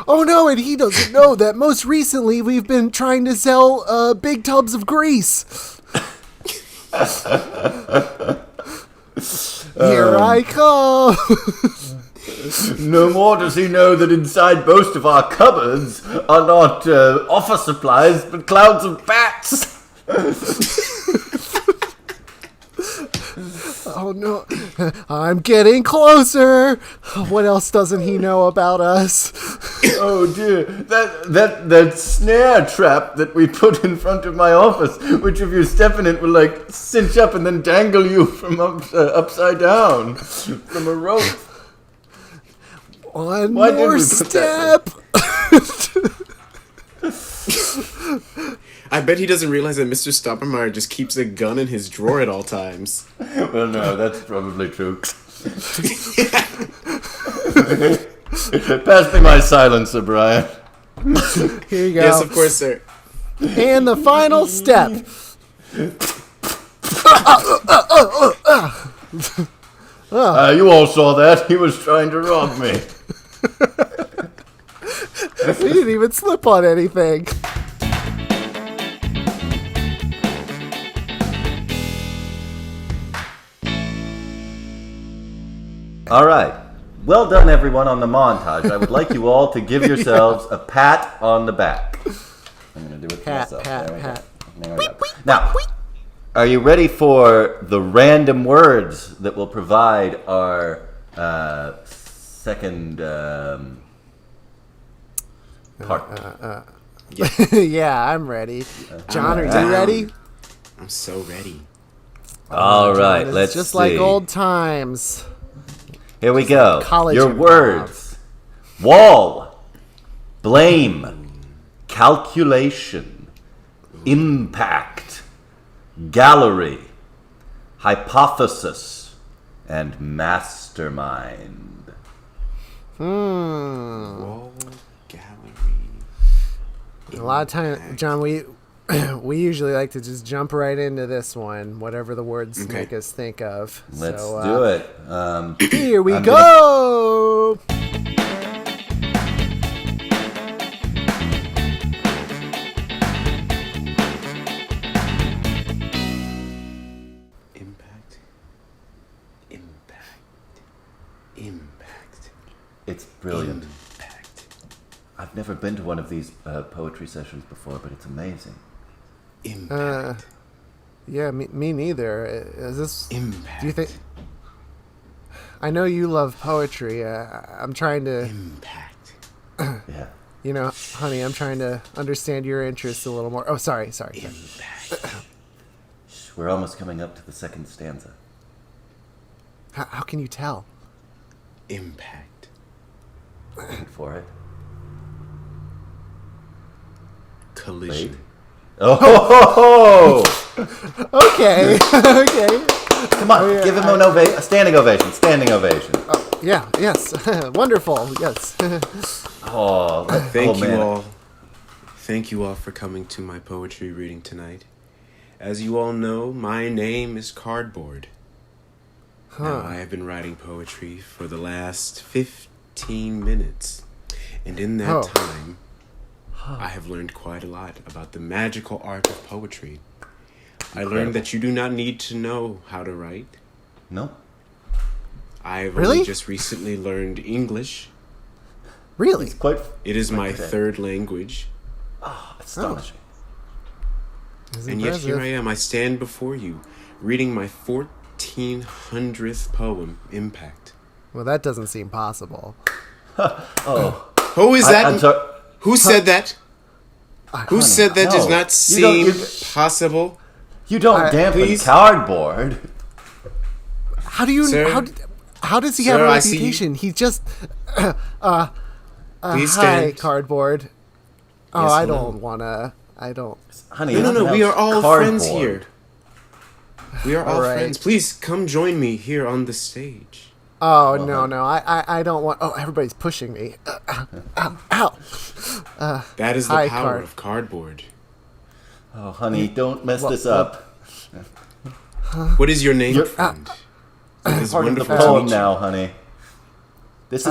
Oh no, and he doesn't know that most recently we've been trying to sell big tubs of grease. Here I come. No more does he know that inside most of our cupboards are not office supplies, but clouds of bats. Oh no, I'm getting closer. What else doesn't he know about us? Oh dear, that snare trap that we put in front of my office, which if you step in it will like cinch up and then dangle you from upside down from a rope. One Why did more we put that step. I bet he doesn't realize that Mr. Stoppenmeyer just keeps a gun in his drawer at all times. Well, no, that's probably true. Pass me my silencer, Brian. Here you go. Yes, of course, sir. And the final step. You all saw that. He was trying to rob me. We didn't even slip on anything. All right. Well done, everyone, on the montage. I would like you all to give yourselves a pat on the back. I'm going to do it for Pat, myself. pat, There we go. pat. There we go. Now, are you ready for the random words that will provide our second part? Yeah, I'm ready. John, are you ready? I'm so ready. All right, It's let's just see. like old times. Here we go. college Your improv. words. Wall. Blame. Calculation. Impact. Gallery. Hypothesis. And mastermind. Wall gallery. A lot of time, John, we usually like to just jump right into this one, whatever the words Okay. make us think of. Let's So, do it. Here we I'm go. Impact. Impact. Impact. It's brilliant. Impact. I've never been to one of these poetry sessions before, but it's amazing. Impact. Yeah, me neither. Is this? Impact. Do you think? I know you love poetry. I'm trying to, Impact. Yeah. you know, honey, I'm trying to understand your interests a little more. Oh, sorry. Impact. We're almost coming up to the second stanza. How can you tell? Impact. Wait for it. Collision. Wait. Oh! Okay, okay. Come on, give him a standing ovation. Standing ovation. Yeah, yes. Wonderful, yes. Oh, Thank man. you all. Thank you all for coming to my poetry reading tonight. As you all know, my name is Cardboard. Now, I have been writing poetry for the last 15 minutes. And in that Oh. time, I have learned quite a lot about the magical art of poetry. I learned that you do not need to know how to write. No? I've Really? only just recently learned English. Really? It's quite It is my correct. third language. astonishing. It's And yet here I impressive. am. I stand before you, reading my 1400th poem, Impact. Well, that doesn't seem possible. Oh. Who is that? I'm sorry. Who said that? Who said that does no. not You don't- seem you- possible? You don't dampen please. cardboard. How do you? Sir? How does he have Sir, a I see you. reputation? He just. Please Hi, stand. cardboard. Oh, Yes, I hello. don't wanna. I don't. Honey, No, it's no, we are all cardboard. friends here. We are all right. friends. Please come join me here on the stage. Oh, no. I don't want... Oh, everybody's pushing me. Ow. That is the Hi, power Card. of cardboard. Oh, honey, don't mess this up. What is your name, friend? It is Part of the wonderful to poem meet you. now, honey. This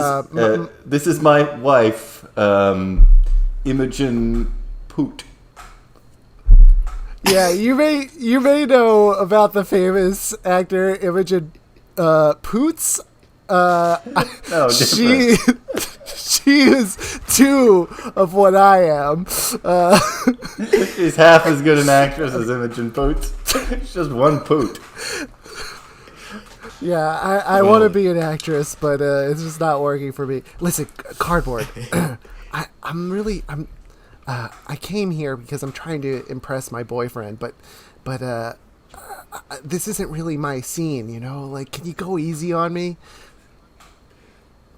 is my wife, Imogen Poot. Yeah, you may know about the famous actor Imogen Poots. No, She is two of what I am. She's half as good an actress as Imogen Poot. She's just one Poot. Yeah, I want to be an actress, but it's just not working for me. Listen, cardboard. I came here because I'm trying to impress my boyfriend, but this isn't really my scene, you know? Like, can you go easy on me?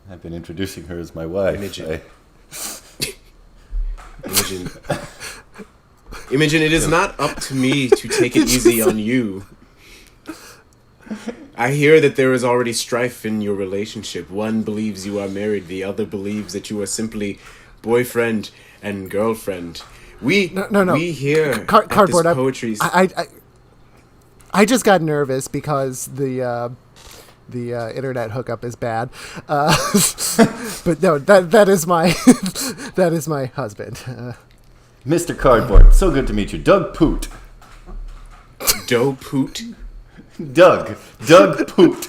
I've been introducing her as my wife. Imogen, it is not up to me to take it easy on you. I hear that there is already strife in your relationship. One believes you are married, the other believes that you are simply boyfriend and girlfriend. No. We hear Cardboard. this poetry. I just got nervous because the internet hookup is bad. But no, that is my that is my husband. Mr. Cardboard, so good to meet you. Doug Poot. Doe Poot. Doug Poot.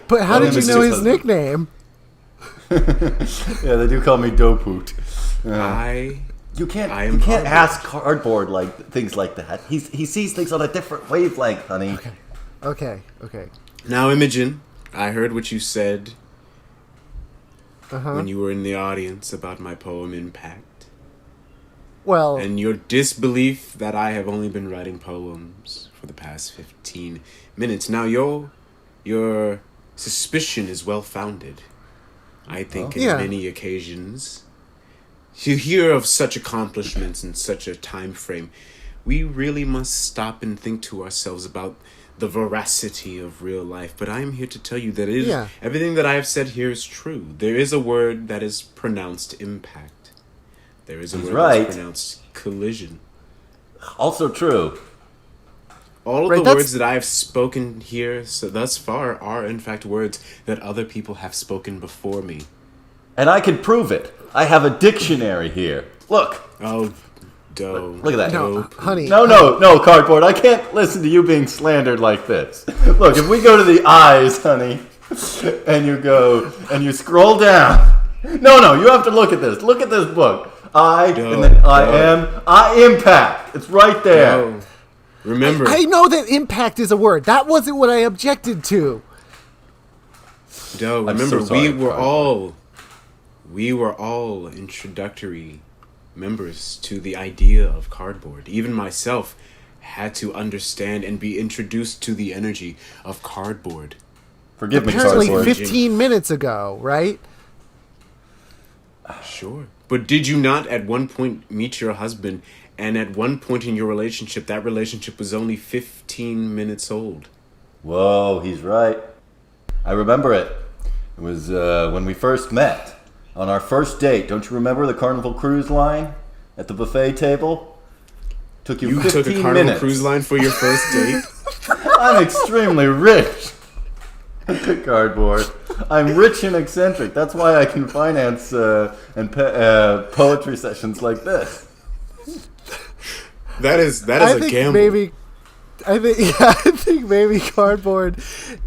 But how did you Mr. know his Husband. nickname? Yeah, they do call me Doe Poot. You can't ask Cardboard like things like that. He sees things on a different wavelength, honey. Okay. Now, Imogen, I heard what you said when you were in the audience about my poem Impact. Well, And your disbelief that I have only been writing poems for the past 15 minutes. Now, your suspicion is well-founded. I think in Yeah. many occasions, to hear of such accomplishments in such a time frame, we really must stop and think to ourselves about the veracity of real life. But I am here to tell you that everything that I have said here is true. There is a word that is pronounced impact. There is a word that's pronounced collision. Also true. All of Right, the that's- words that I have spoken here thus far are, in fact, words that other people have spoken before me. And I can prove it. I have a dictionary here. Look. Oh, doe. Look at that. no, honey. No, Cardboard. I can't listen to you being slandered like this. Look, if we go to the eyes, honey, and you scroll down. No, you have to look at this. Look at this book. And then I impact. It's right there. Doe. Remember, I know that impact is a word. That wasn't what I objected to. Doe, I'm remember, so sorry, we were all introductory members to the idea of cardboard. Even myself had to understand and be introduced to the energy of cardboard. Forgive me, Apparently Cardboard. 15 minutes ago, right? Sure. But did you not at one point meet your husband, and at one point in your relationship, that relationship was only 15 minutes old? Whoa, he's right. I remember it. It was when we first met. On our first date. Don't you remember the Carnival Cruise Line? At the buffet table? Took you 15 took a Carnival minutes. Cruise Line for your first date? I'm extremely rich. Cardboard. I'm rich and eccentric. That's why I can finance poetry sessions like this. That is a gamble. I think maybe cardboard.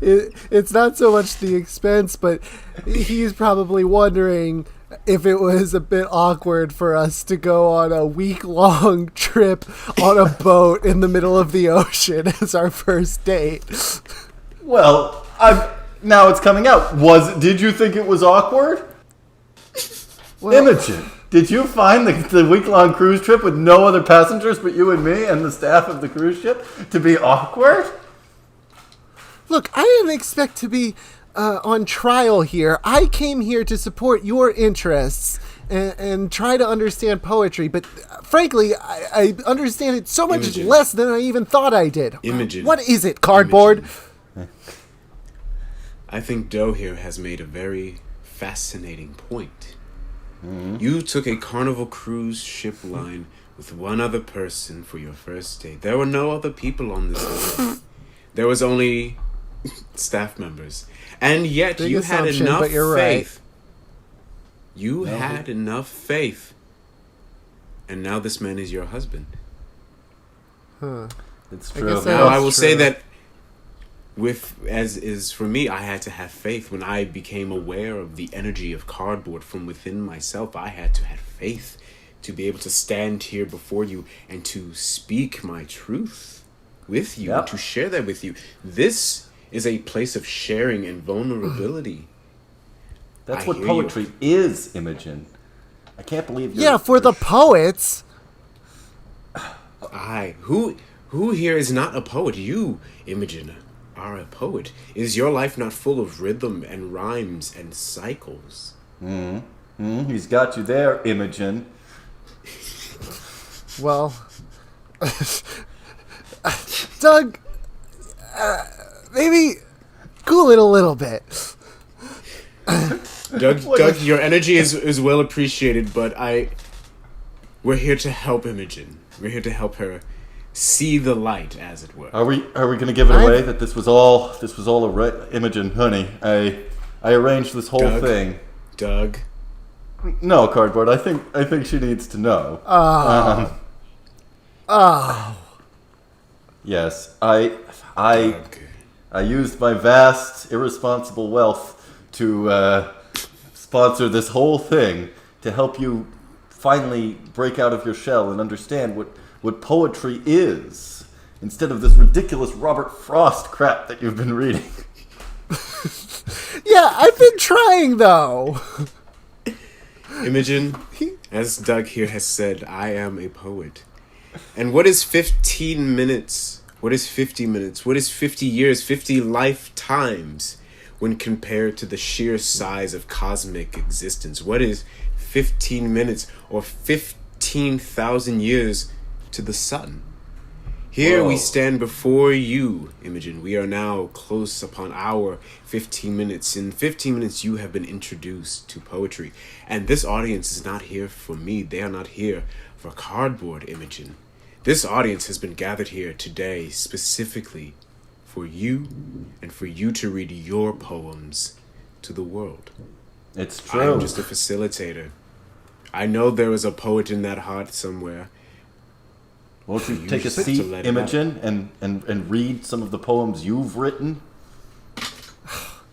It's not so much the expense, but he's probably wondering if it was a bit awkward for us to go on a week-long trip on a boat in the middle of the ocean as our first date. Well, now it's coming out. Did you think it was awkward? Well, Imogen, did you find the week-long cruise trip with no other passengers but you and me and the staff of the cruise ship to be awkward? Look, I didn't expect to be on trial here. I came here to support your interests and try to understand poetry, but frankly, I understand it so much Imogen. less than I even thought I did. Imogen. What is it, cardboard? Imogen. I think Doe here has made a very fascinating point. You took a Carnival cruise ship line with one other person for your first date. There were no other people on this line. There was only staff members. And yet Big you had assumption, enough but you're faith. You had enough faith. And now this man is your husband. It's I true. guess Now, I will That's say true. that as is for me, I had to have faith. When I became aware of the energy of cardboard from within myself, I had to have faith to be able to stand here before you and to speak my truth with you, Yep. to share that with you. This is a place of sharing and vulnerability. That's I what hear poetry is, Imogen. I can't believe you're... Yeah, for the poets. Who here is not a poet? You, Imogen, are a poet. Is your life not full of rhythm and rhymes and cycles? He's got you there, Imogen. Well, Doug, maybe cool it a little bit. Doug, your energy is well appreciated, but we're here to help Imogen. We're here to help her see the light, as it were. Are we going to give it away that this was all Imogen, honey? I arranged this whole thing. Doug. No, Cardboard. I think she needs to know. Yes, I used my vast irresponsible wealth to sponsor this whole thing to help you finally break out of your shell and understand what poetry is, instead of this ridiculous Robert Frost crap that you've been reading. Yeah, I've been trying though. Imogen, as Doug here has said, I am a poet. And what is 15 minutes? What is 50 minutes? What is 50 years, 50 lifetimes when compared to the sheer size of cosmic existence? What is 15 minutes or 15,000 years to the sun? Here we stand before you, Imogen. We are now close upon our 15 minutes. In 15 minutes, you have been introduced to poetry. And this audience is not here for me. They are not here for cardboard, Imogen. This audience has been gathered here today specifically for you and for you to read your poems to the world. It's true. I'm just a facilitator. I know there is a poet in that heart somewhere. Won't you take a just to seat, let it Imogen, and read some of the poems you've written?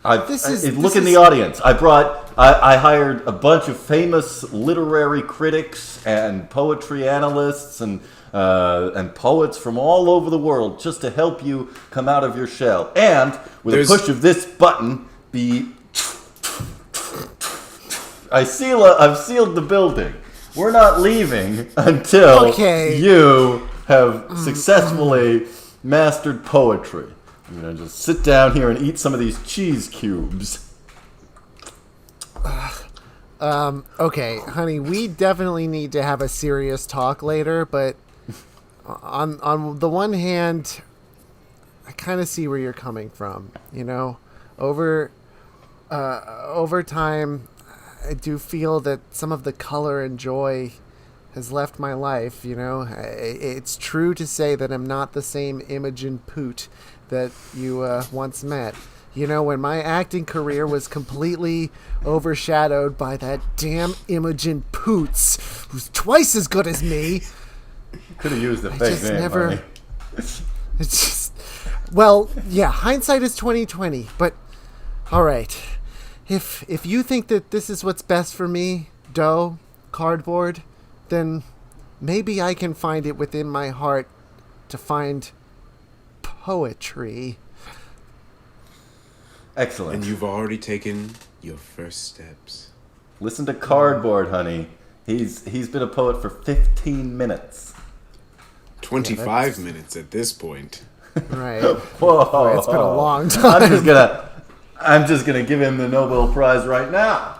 Look in the audience. I hired a bunch of famous literary critics and poetry analysts and poets from all over the world just to help you come out of your shell. And with a push of this button, I've sealed the building. We're not leaving until you have successfully mastered poetry. I'm going to just sit down here and eat some of these cheese cubes. Okay, honey, we definitely need to have a serious talk later, but on the one hand, I kind of see where you're coming from, you know? Over time, I do feel that some of the color and joy has left my life, you know? It's true to say that I'm not the same Imogen Poot that you once met. You know, when my acting career was completely overshadowed by that damn Imogen Poots, who's twice as good as me. Could have used the I fake just name, never. honey. It's just. Well, yeah, hindsight is 20/20, but all right. If you think that this is what's best for me, Doe, cardboard, then maybe I can find it within my heart to find poetry. Excellent. And you've already taken your first steps. Listen to Cardboard, honey. He's been a poet for 15 minutes. 25 minutes at this point. Right. Whoa! Boy, it's been a long time. I'm just gonna give him the Nobel Prize right now.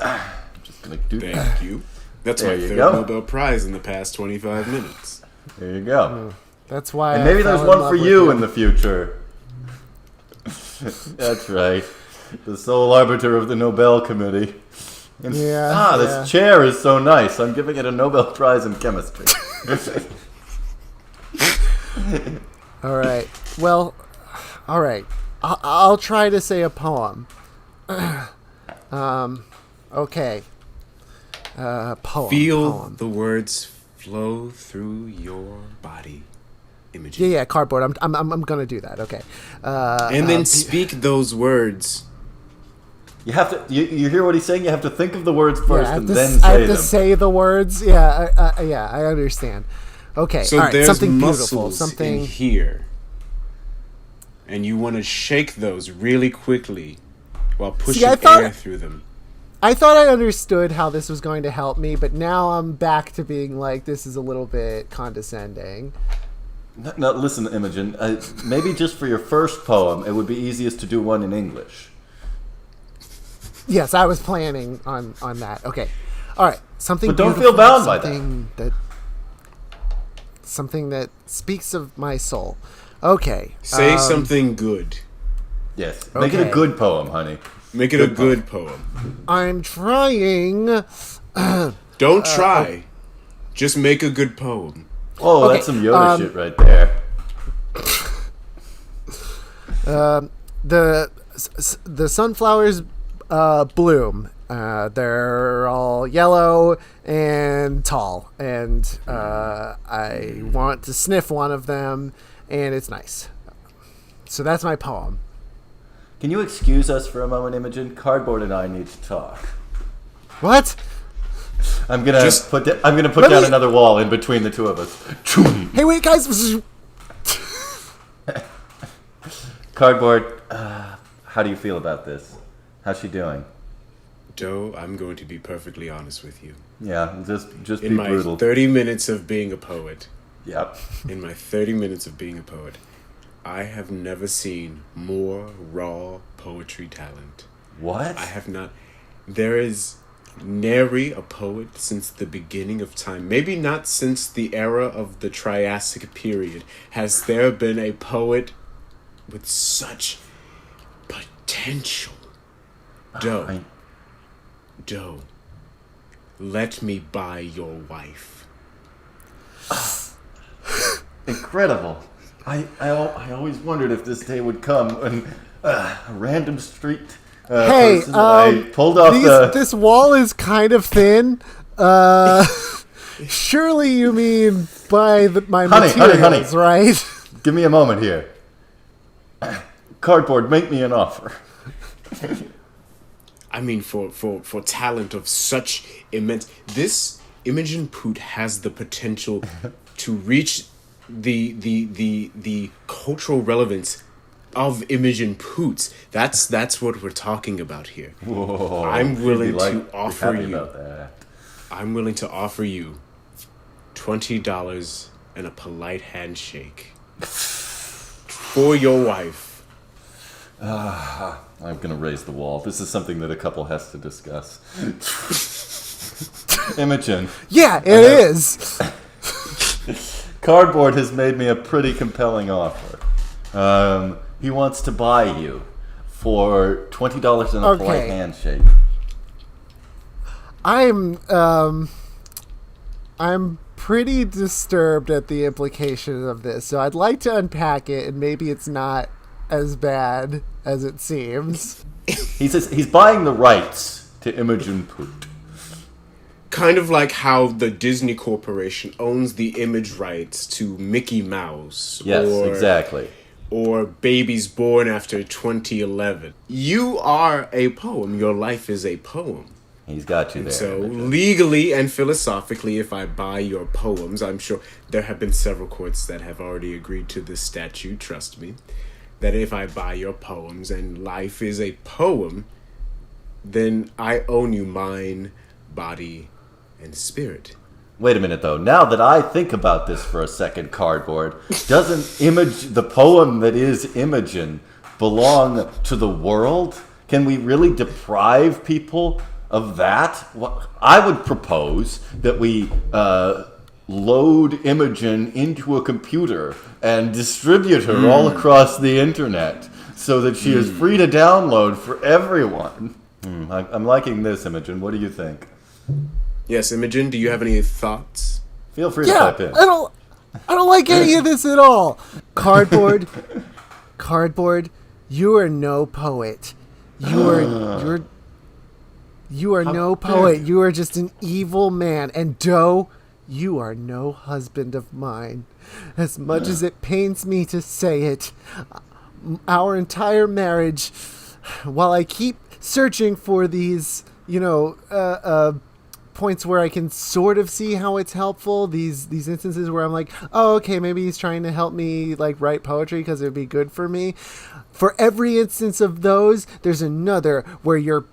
I'm just gonna do that. Thank you. That's There my you third go. Nobel Prize in the past 25 minutes. There you go. That's why. And maybe I there's fell in one love for with you him. in the future. That's right. The sole arbiter of the Nobel Committee. And, this chair is so nice. I'm giving it a Nobel Prize in chemistry. All right. Well, all right. I'll try to say a poem. Okay. Poem. Feel the words flow through your body. Imogen. Yeah, cardboard. I'm gonna do that. Okay. And then speak those words. You have to. You hear what he's saying? You have to think of the words first and then I say have them. to say the words. Yeah, I understand. Okay. So all right. there's Something muscles beautiful. Something in here, and you want to shake those really quickly while pushing air through them. I thought I understood how this was going to help me, but now I'm back to being like, this is a little bit condescending. Now, listen, Imogen. Maybe just for your first poem, it would be easiest to do one in English. Yes, I was planning on that. Okay. All right. Something But don't beautiful, feel bound by that. Something that speaks of my soul. Okay. Say something good. Yes. Make it a good poem, honey. Make it a good poem. I'm trying. Don't try. Just make a good poem. Oh, Okay, that's some Yoda shit right there. The sunflowers bloom. They're all yellow and tall, and I want to sniff one of them, and it's nice. So that's my poem. Can you excuse us for a moment, Imogen? Cardboard and I need to talk. What? I'm gonna put Let down me- another wall in between the two of us. Hey, wait, guys! Cardboard, how do you feel about this? How's she doing? Doe, I'm going to be perfectly honest with you. Yeah, just be In my brutal. 30 minutes of being a poet, Yep. I have never seen more raw poetry talent. What? I have not. There is nary a poet since the beginning of time. Maybe not since the era of the Triassic period. Has there been a poet with such potential? Doe, let me buy your wife. Incredible. I always wondered if this day would come when a random street person that I pulled off this wall is kind of thin. Surely you mean by my materials, right? Give me a moment here. Cardboard, make me an offer. I mean, for talent of such immense... This Imogen Poot has the potential to reach the cultural relevance of Imogen Poots. That's what we're talking about here. Whoa, I'm willing to be offer happy you... about that. I'm willing to offer you $20 and a polite handshake for your wife. I'm going to raise the wall. This is something that a couple has to discuss. Imogen. Yeah, it is. Cardboard has made me a pretty compelling offer. He wants to buy you for $20 and a polite handshake. I'm pretty disturbed at the implications of this, so I'd like to unpack it, and maybe it's not as bad as it seems. He says he's buying the rights to Imogen Poot. Kind of like how the Disney Corporation owns the image rights to Mickey Mouse. Yes, exactly. Or babies born after 2011. You are a poem. Your life is a poem. He's got you there. So Imogen. legally and philosophically, if I buy your poems, I'm sure there have been several courts that have already agreed to this statute, trust me, that if I buy your poems and life is a poem, then I own you mind, body, and spirit. Wait a minute, though. Now that I think about this for a second, Cardboard, doesn't the poem that is Imogen belong to the world? Can we really deprive people of that? Well, I would propose that we load Imogen into a computer and distribute her all across the internet so that she is free to download for everyone. I'm liking this, Imogen. What do you think? Yes, Imogen, do you have any thoughts? Feel free to Yeah, type in. I don't like any of this at all. Cardboard, you are no poet. You are no poet. You are just an evil man. And Doe, you are no husband of mine. As much as it pains me to say it, our entire marriage, while I keep searching for these, points where I can sort of see how it's helpful, these instances where I'm like, oh, okay, maybe he's trying to help me like write poetry because it would be good for me. For every instance of those, there's another where you're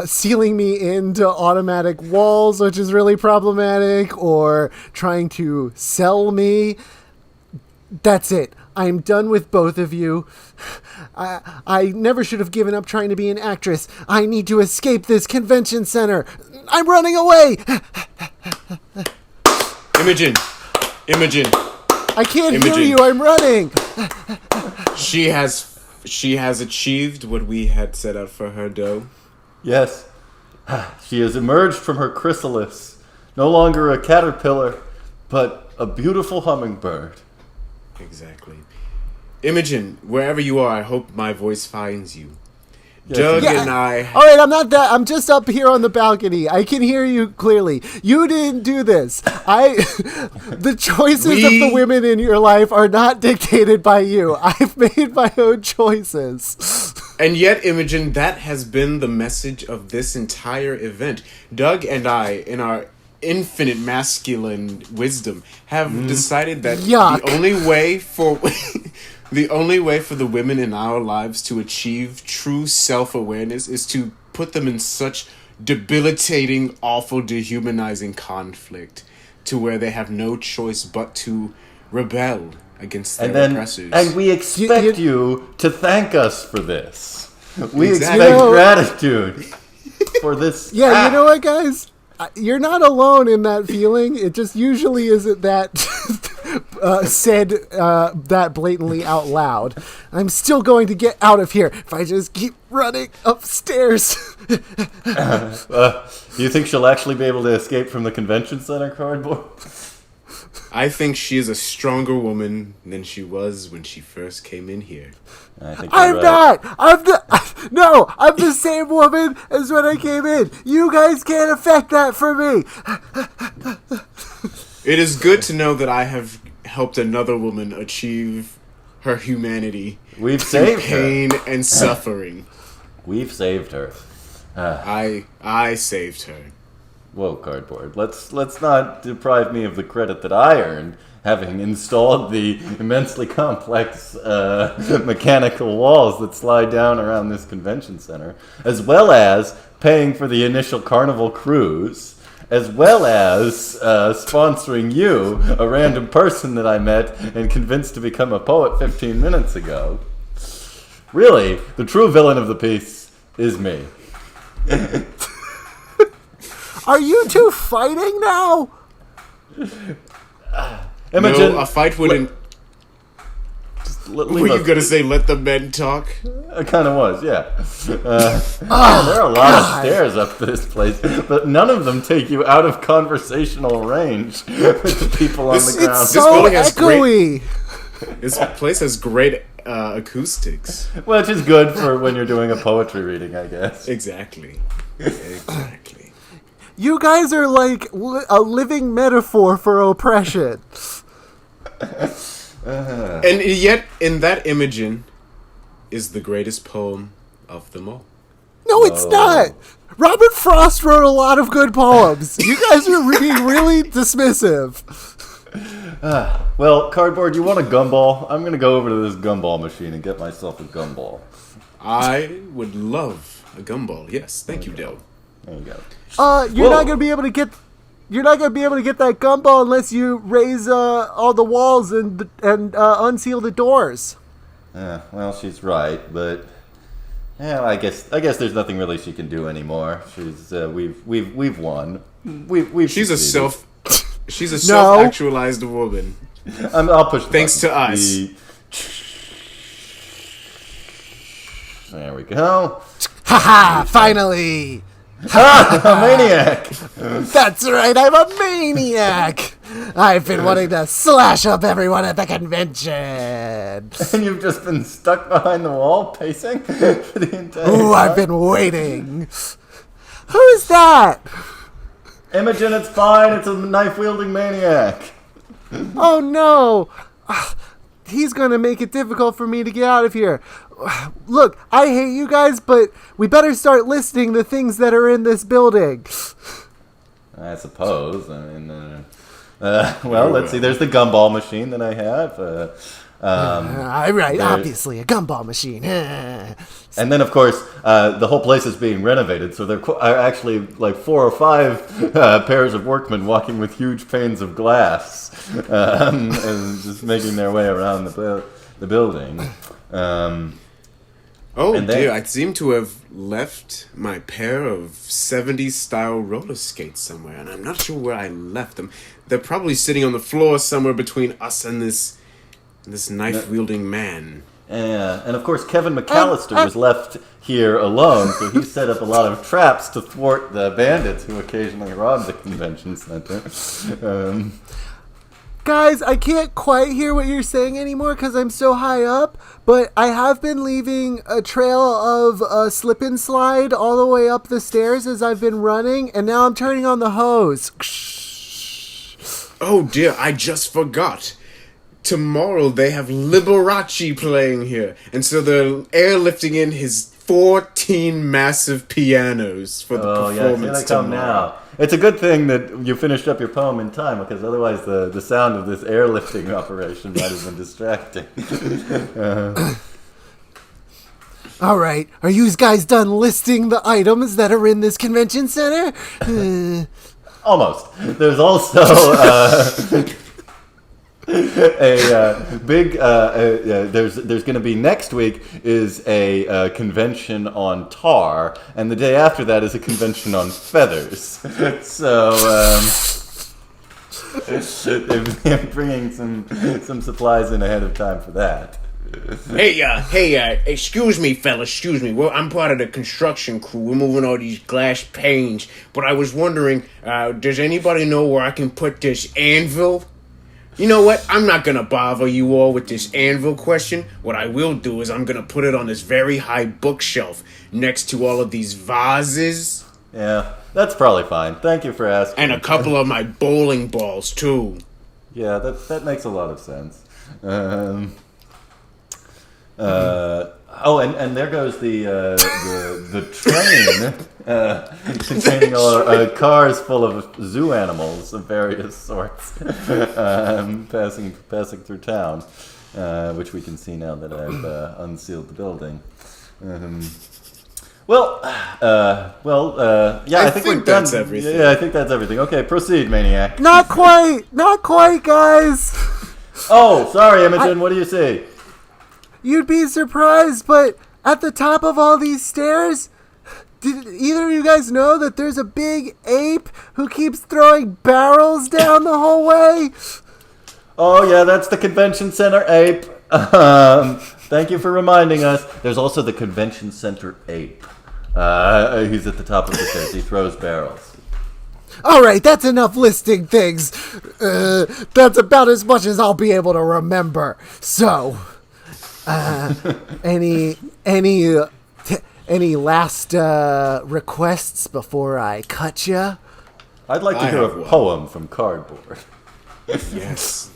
sealing me into automatic walls, which is really problematic, or trying to sell me. That's it. I'm done with both of you. I never should have given up trying to be an actress. I need to escape this convention center. I'm running away. Imogen. I can't hear Imogen. you. I'm running. She has achieved what we had set out for her, Doe. Yes. She has emerged from her chrysalis, no longer a caterpillar, but a beautiful hummingbird. Exactly. Imogen, wherever you are, I hope my voice finds you. Yes. Doug Yeah. and I... All right, I'm not that. I'm just up here on the balcony. I can hear you clearly. You didn't do this. The choices of the women in your life are not dictated by you. I've made my own choices. And yet, Imogen, that has been the message of this entire event. Doug and I, in our infinite masculine wisdom, have decided that Yuck. the only way for... The only way for the women in our lives to achieve true self-awareness is to put them in such debilitating, awful, dehumanizing conflict to where they have no choice but to rebel against their oppressors. And we expect you to thank us for this. We Exactly. expect gratitude for this. Yeah, act. you know what, guys? You're not alone in that feeling. It just usually isn't that said that blatantly out loud. I'm still going to get out of here if I just keep running upstairs. Do you think she'll actually be able to escape from the convention center, Cardboard? I think she is a stronger woman than she was when she first came in here. I think you're I'm right. not. I'm the same woman as when I came in. You guys can't affect that for me. It is good to know that I have helped another woman achieve her humanity. We've through saved pain her. and suffering. We've saved her. I saved her. Whoa, Cardboard. Let's not deprive me of the credit that I earned, having installed the immensely complex mechanical walls that slide down around this convention center, as well as paying for the initial carnival cruise, as well as sponsoring you, a random person that I met and convinced to become a poet 15 minutes ago. Really, the true villain of the piece is me. Are you two fighting now? Imogen, No, a fight wouldn't... leave Were you us- going to say, let the men talk? It kind of was, yeah. There are a lot of stairs up this place, but none of them take you out of conversational range with the people on This- the ground. It's This so building has echoey. This place has great acoustics. Which is good for when you're doing a poetry reading, I guess. Exactly. Exactly. You guys are like a living metaphor for oppression. And yet, in that Imogen is the greatest poem of them all. No, it's not. Robert Frost wrote a lot of good poems. You guys are being really dismissive. Well, Cardboard, you want a gumball? I'm going to go over to this gumball machine and get myself a gumball. I would love a gumball. Yes, thank you, Del. There you go. You're Whoa. not gonna be able to get. You're not gonna be able to get that gumball unless you raise all the walls and unseal the doors. Well, she's right, but yeah, I guess there's nothing really she can do anymore. She's we've won. We've She's a succeeded. self-actualized woman. I'll push. The Thanks button. to us. There we go. Haha! Finally! A maniac! That's right, I'm a maniac! I've been wanting to slash up everyone at the convention! And you've just been stuck behind the wall, pacing for the entire Ooh, time? I've been waiting! Who's that? Imogen, it's fine. It's a knife-wielding maniac. Oh no! He's gonna make it difficult for me to get out of here. Look, I hate you guys, but we better start listing the things that are in this building. I suppose. I mean, well, let's see. There's the gumball machine that I have. Right, obviously, a gumball machine. And then, of course, the whole place is being renovated, so there are actually like 4 or 5 pairs of workmen walking with huge panes of glass and just making their way around the building. Dear, I seem to have left my pair of 70s style roller skates somewhere, and I'm not sure where I left them. They're probably sitting on the floor somewhere between us and this knife-wielding man. And of course, Kevin McAllister was left here alone, so he set up a lot of traps to thwart the bandits who occasionally rob the convention center. Guys, I can't quite hear what you're saying anymore because I'm so high up, but I have been leaving a trail of a slip and slide all the way up the stairs as I've been running, and now I'm turning on the hose. Oh dear, I just forgot. Tomorrow they have Liberace playing here, and so they're airlifting in his 14 massive pianos for the performance here they come tomorrow. now. It's a good thing that you finished up your poem in time, because otherwise the sound of this airlifting operation might have been distracting. All right, are you guys done listing the items that are in this convention center? Almost. There's also a big. There's going to be next week is a convention on tar, and the day after that is a convention on feathers. So they're bringing some supplies in ahead of time for that. Hey, excuse me, fella, excuse me. Well, I'm part of the construction crew. We're moving all these glass panes. But I was wondering, does anybody know where I can put this anvil? You know what? I'm not gonna bother you all with this anvil question. What I will do is I'm gonna put it on this very high bookshelf next to all of these vases. Yeah, that's probably fine. Thank you for asking. And a couple of my bowling balls, too. Yeah, that makes a lot of sense. And there goes the train containing cars full of zoo animals of various sorts passing through town, which we can see now that I've unsealed the building. I think that's everything. Yeah, I think that's everything. Okay, proceed, Maniac. Not quite, guys. Oh, sorry, Imogen. What do you see? You'd be surprised, but at the top of all these stairs, did either of you guys know that there's a big ape who keeps throwing barrels down the whole way? Oh, yeah, that's the convention center ape. Thank you for reminding us. There's also the convention center ape. He's at the top of the stairs. He throws barrels. All right, that's enough listing things. That's about as much as I'll be able to remember. So... any last requests before I cut ya? I'd like to hear a poem from Cardboard. Yes.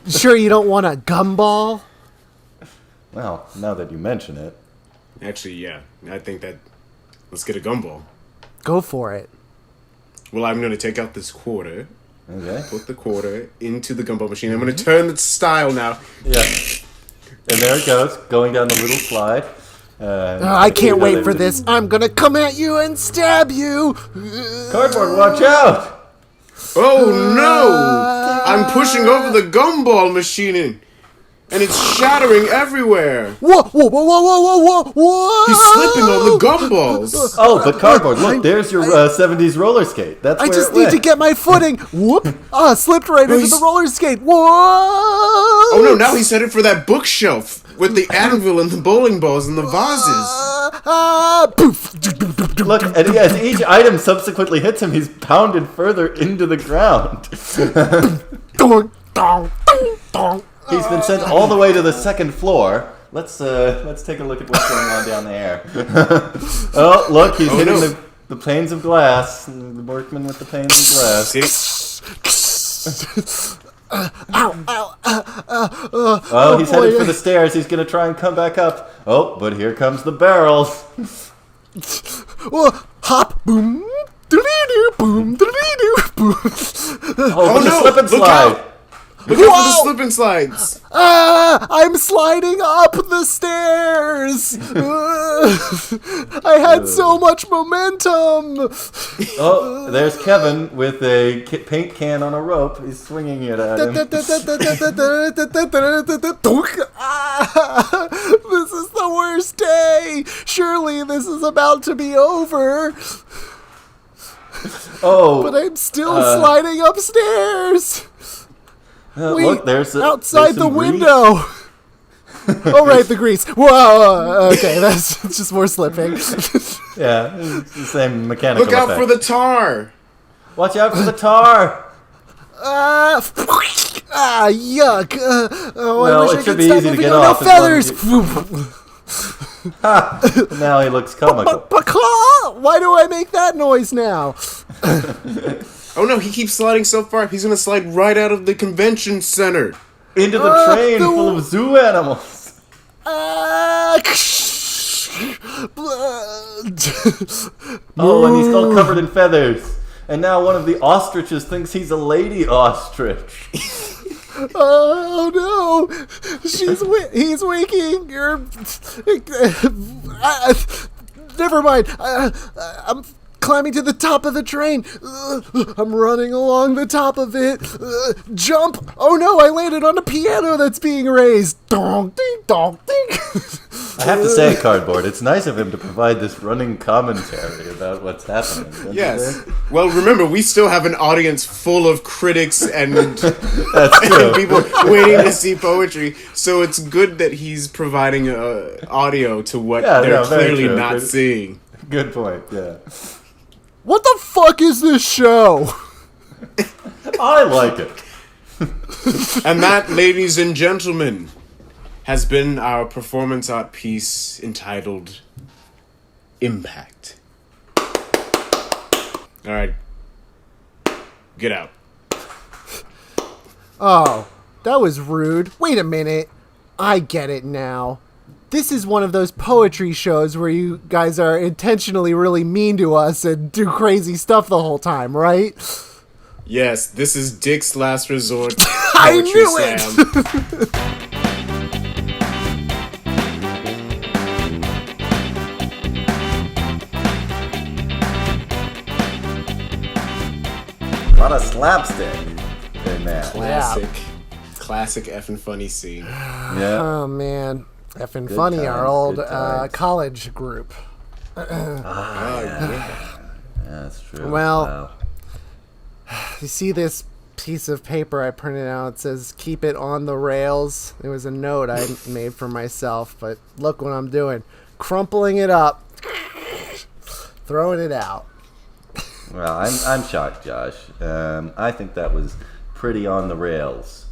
Sure you don't want a gumball? Well, now that you mention it. Actually, yeah. I think that... Let's get a gumball. Go for it. Well, I'm going to take out this quarter. Okay. Put the quarter into the gumball machine. I'm going to turn the style now. Yeah. And there it goes, going down the little slide. I can't wait for this. I'm gonna come at you and stab you. Cardboard, watch out! Oh no! I'm pushing over the gumball machine and it's shattering everywhere. Whoa! He's slipping on the gumballs. Oh, but Cardboard, look, there's your 70s roller skate. That's I where just it need went. to get my footing. Whoop! Slipped right into the roller skate. Whoa! Oh no, now he's headed for that bookshelf. with the anvil and the bowling balls and the vases. Poof. Look, and as each item subsequently hits him, he's pounded further into the ground. Dong, dong, dong, dong. He's been sent all the way to the second floor. Let's take a look at what's going on down there. Oh, look, he's hitting the panes of glass. The workman with the panes of glass. Oh, he's headed for the stairs. He's going to try and come back up. Oh, but here comes the barrels. Hop, boom, doodly-doo, boom, doodly-doo, boom. Oh, no, slip and slide. Out. Look out for the slip and slides. I'm sliding up the stairs. I had so much momentum. Oh, there's Kevin with a paint can on a rope. He's swinging it at him. This is the worst day. Surely this is about to be over. Oh, But I'm still sliding upstairs. Wait, look, there's outside there's the some grease. window. Oh, right, the grease. Whoa, okay, that's just more slipping. Yeah, it's the same mechanical Look out effect. for the tar. Watch out for the tar. Yuck. I Well, wish it I should could be stop easy to moving. get Oh, off no as long feathers. Now he looks comical. Why do I make that noise now? Oh no, he keeps sliding so far, he's gonna slide right out of the convention center. Into the train full of zoo animals. Oh, and he's all covered in feathers. And now one of the ostriches thinks he's a lady ostrich. Oh no! He's waking. Never mind. I'm climbing to the top of the train. I'm running along the top of it. Jump! Oh no! I landed on a piano that's being raised. Dong ding dong ding. I have to say, Cardboard, it's nice of him to provide this running commentary about what's happening. don't you Yes. think? Well, remember, we still have an audience full of critics and, That's true. and people waiting to see poetry. So it's good that he's providing audio to what they're very clearly true. not Good- seeing. Good point, yeah. What the fuck is this show? I like it. And that, ladies and gentlemen, has been our performance art piece entitled Impact. All right. Get out. Oh, that was rude. Wait a minute. I get it now. This is one of those poetry shows where you guys are intentionally really mean to us and do crazy stuff the whole time, right? Yes, this is Dick's Last Resort. I Poetry knew it! Slam. A lot of slapstick in there. Classic effing funny scene. Yeah. Oh, man. Effing Good funny, times, our old good times. college group. Yeah, that's true. Well- Wow. You see this piece of paper I printed out? It says, keep it on the rails. It was a note I made for myself, but look what I'm doing. Crumpling it up. Throwing it out. Well, I'm shocked, Josh. I think that was pretty on the rails.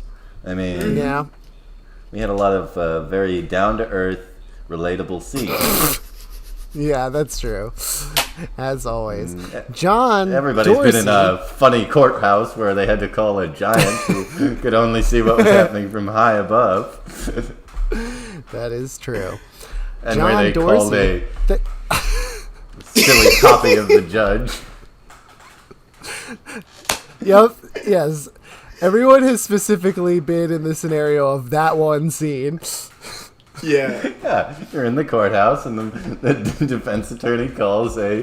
I mean, Yeah. we had a lot of very down-to-earth, relatable scenes. Yeah, that's true. As always. John Everybody's Dorsey. been in a funny courthouse where they had to call a giant who could only see what was happening from high above. That is true. And John where they called Dorsey. a silly copy of the judge. Yep. Yes. Everyone has specifically been in the scenario of that one scene. Yeah. Yeah, you're in the courthouse, and the defense attorney calls a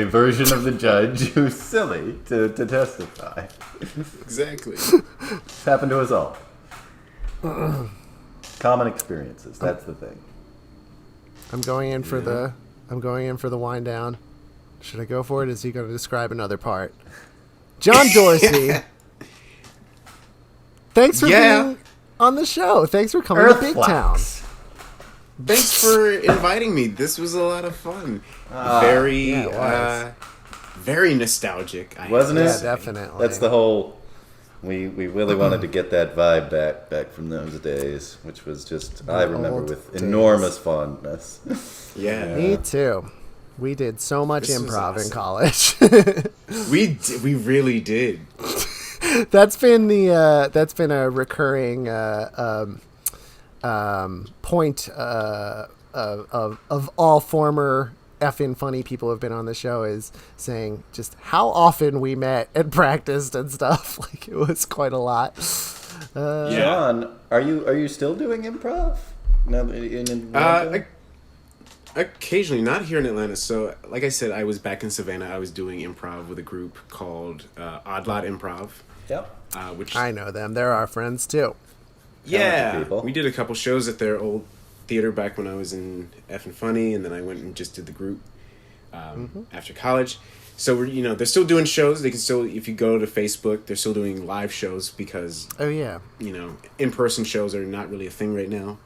version of the judge who's silly to testify. Exactly. It's happened to us all. Common experiences. That's the thing. I'm going in for the wind down. Should I go for it? Is he going to describe another part? John Dorsey. Thanks for being on the show. Thanks for coming to Big Town. Earthflax. Thanks for inviting me. This was a lot of fun. Very nostalgic. Wasn't it? Yeah, definitely. That's the whole. We really wanted to get that vibe back from those days, which was just I remember old with days. enormous fondness. Yeah. Me too. We did so much This was improv in awesome. college. We really did. That's been a recurring point of all former effing funny people who have been on the show is saying just how often we met and practiced and stuff. Like it was quite a lot. John, are you still doing improv? No, in Atlanta? Occasionally, not here in Atlanta. So, like I said, I was back in Savannah. I was doing improv with a group called Lot Improv. Yep. Which I know them. They're our friends too. yeah, people. we did a couple shows at their old theater back when I was in Effin' Funny, and then I went and just did the group after college. So we're they're still doing shows. They can still, if you go to Facebook, they're still doing live shows because Oh yeah. In-person shows are not really a thing right now.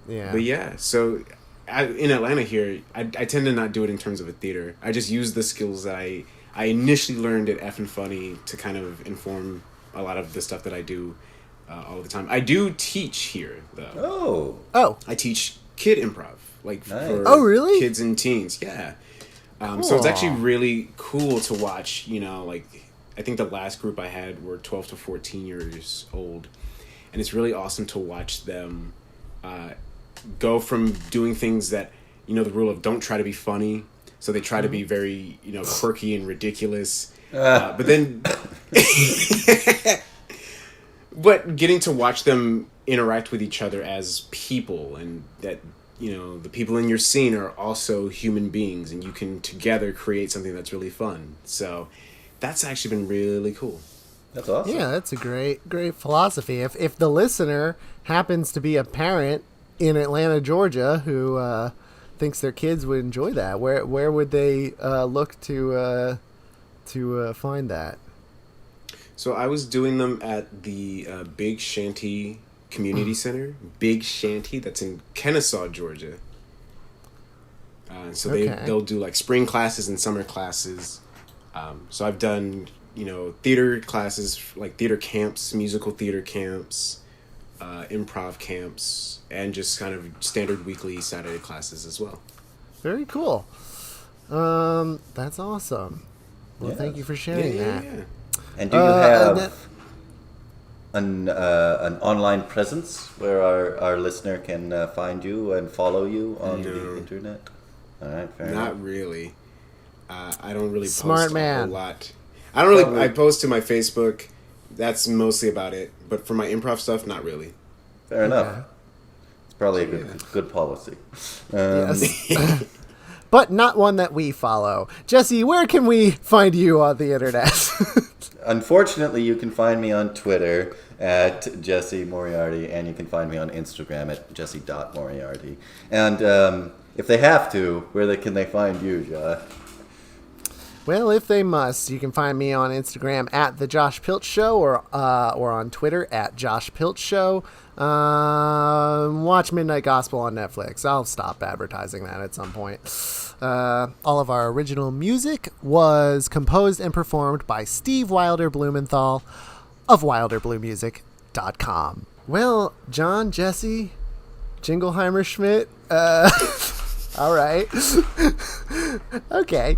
Yeah. But yeah, so in Atlanta here, I tend to not do it in terms of a theater. I just use the skills that I initially learned at Effin' Funny to kind of inform a lot of the stuff that I do all the time. I do teach here, though. Oh. I teach kid improv, like Nice. for Oh, really? kids and teens. Yeah. So it's actually really cool to watch. Like I think the last group I had were 12 to 14 years old, and it's really awesome to watch them go from doing things that the rule of don't try to be funny. So they try to be very quirky and ridiculous, but then. But getting to watch them interact with each other as people, and that the people in your scene are also human beings, and you can together create something that's really fun. So that's actually been really cool. That's awesome. Yeah, that's a great philosophy. If the listener happens to be a parent in Atlanta, Georgia, who thinks their kids would enjoy that, where would they look to find that? So I was doing them at the Big Shanty Community Center. Big Shanty, that's in Kennesaw, Georgia. So they'll do like spring classes and summer classes. So I've done theater classes, like theater camps, musical theater camps, improv camps, and just kind of standard weekly Saturday classes as well. Very cool. That's awesome. Well, Yeah. thank you for sharing that. Yeah. And do you have an online presence where our listener can find you and follow you on the internet? All right, fair enough. Not really. I don't really Smart post man. a whole lot. I don't really. I post to my Facebook. That's mostly about it. But for my improv stuff, not really. Fair enough. Okay. It's probably a good policy. Yes. But not one that we follow. Jesse, where can we find you on the internet? Unfortunately, you can find me on Twitter at Jesse Moriarty, and you can find me on Instagram at jesse.moriarty. And if they have to, can they find you, Josh? Well, if they must, you can find me on Instagram at The Josh Pilch Show or on Twitter at Josh Pilch Show. Watch Midnight Gospel on Netflix. I'll stop advertising that at some point. All of our original music was composed and performed by Steve Wilder Blumenthal of WilderBlueMusic.com. Well, John, Jesse, Jingleheimer Schmidt, all right. Okay.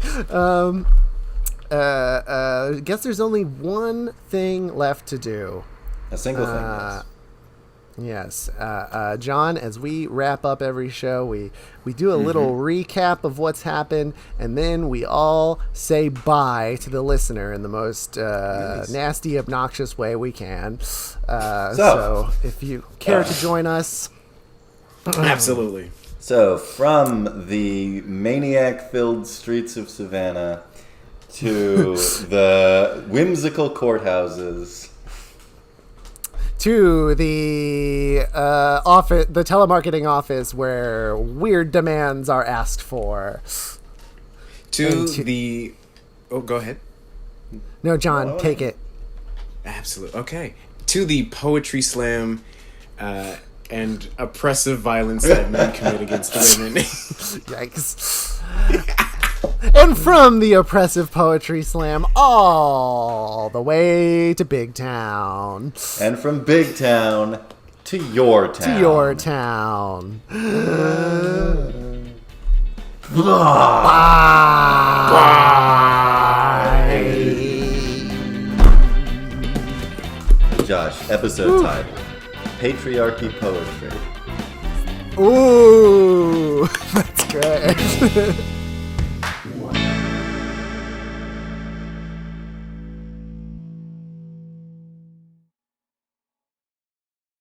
Guess there's only one thing left to do. A single thing, yes. Yes. John, as we wrap up every show, we do a little recap of what's happened, and then we all say bye to the listener in the most nasty, obnoxious way we can. So if you care to join us. Absolutely. So, from the maniac-filled streets of Savannah to the whimsical courthouses, to the office, the telemarketing office where weird demands are asked for. Oh, go ahead. No, John, take it. Absolutely. Okay. To the Poetry Slam and oppressive violence that men commit against women. Yikes. And from the oppressive poetry slam all the way to Big Town. And from Big Town to your town. To your town. Josh, episode title: Patriarchy Poetry. Ooh, that's good.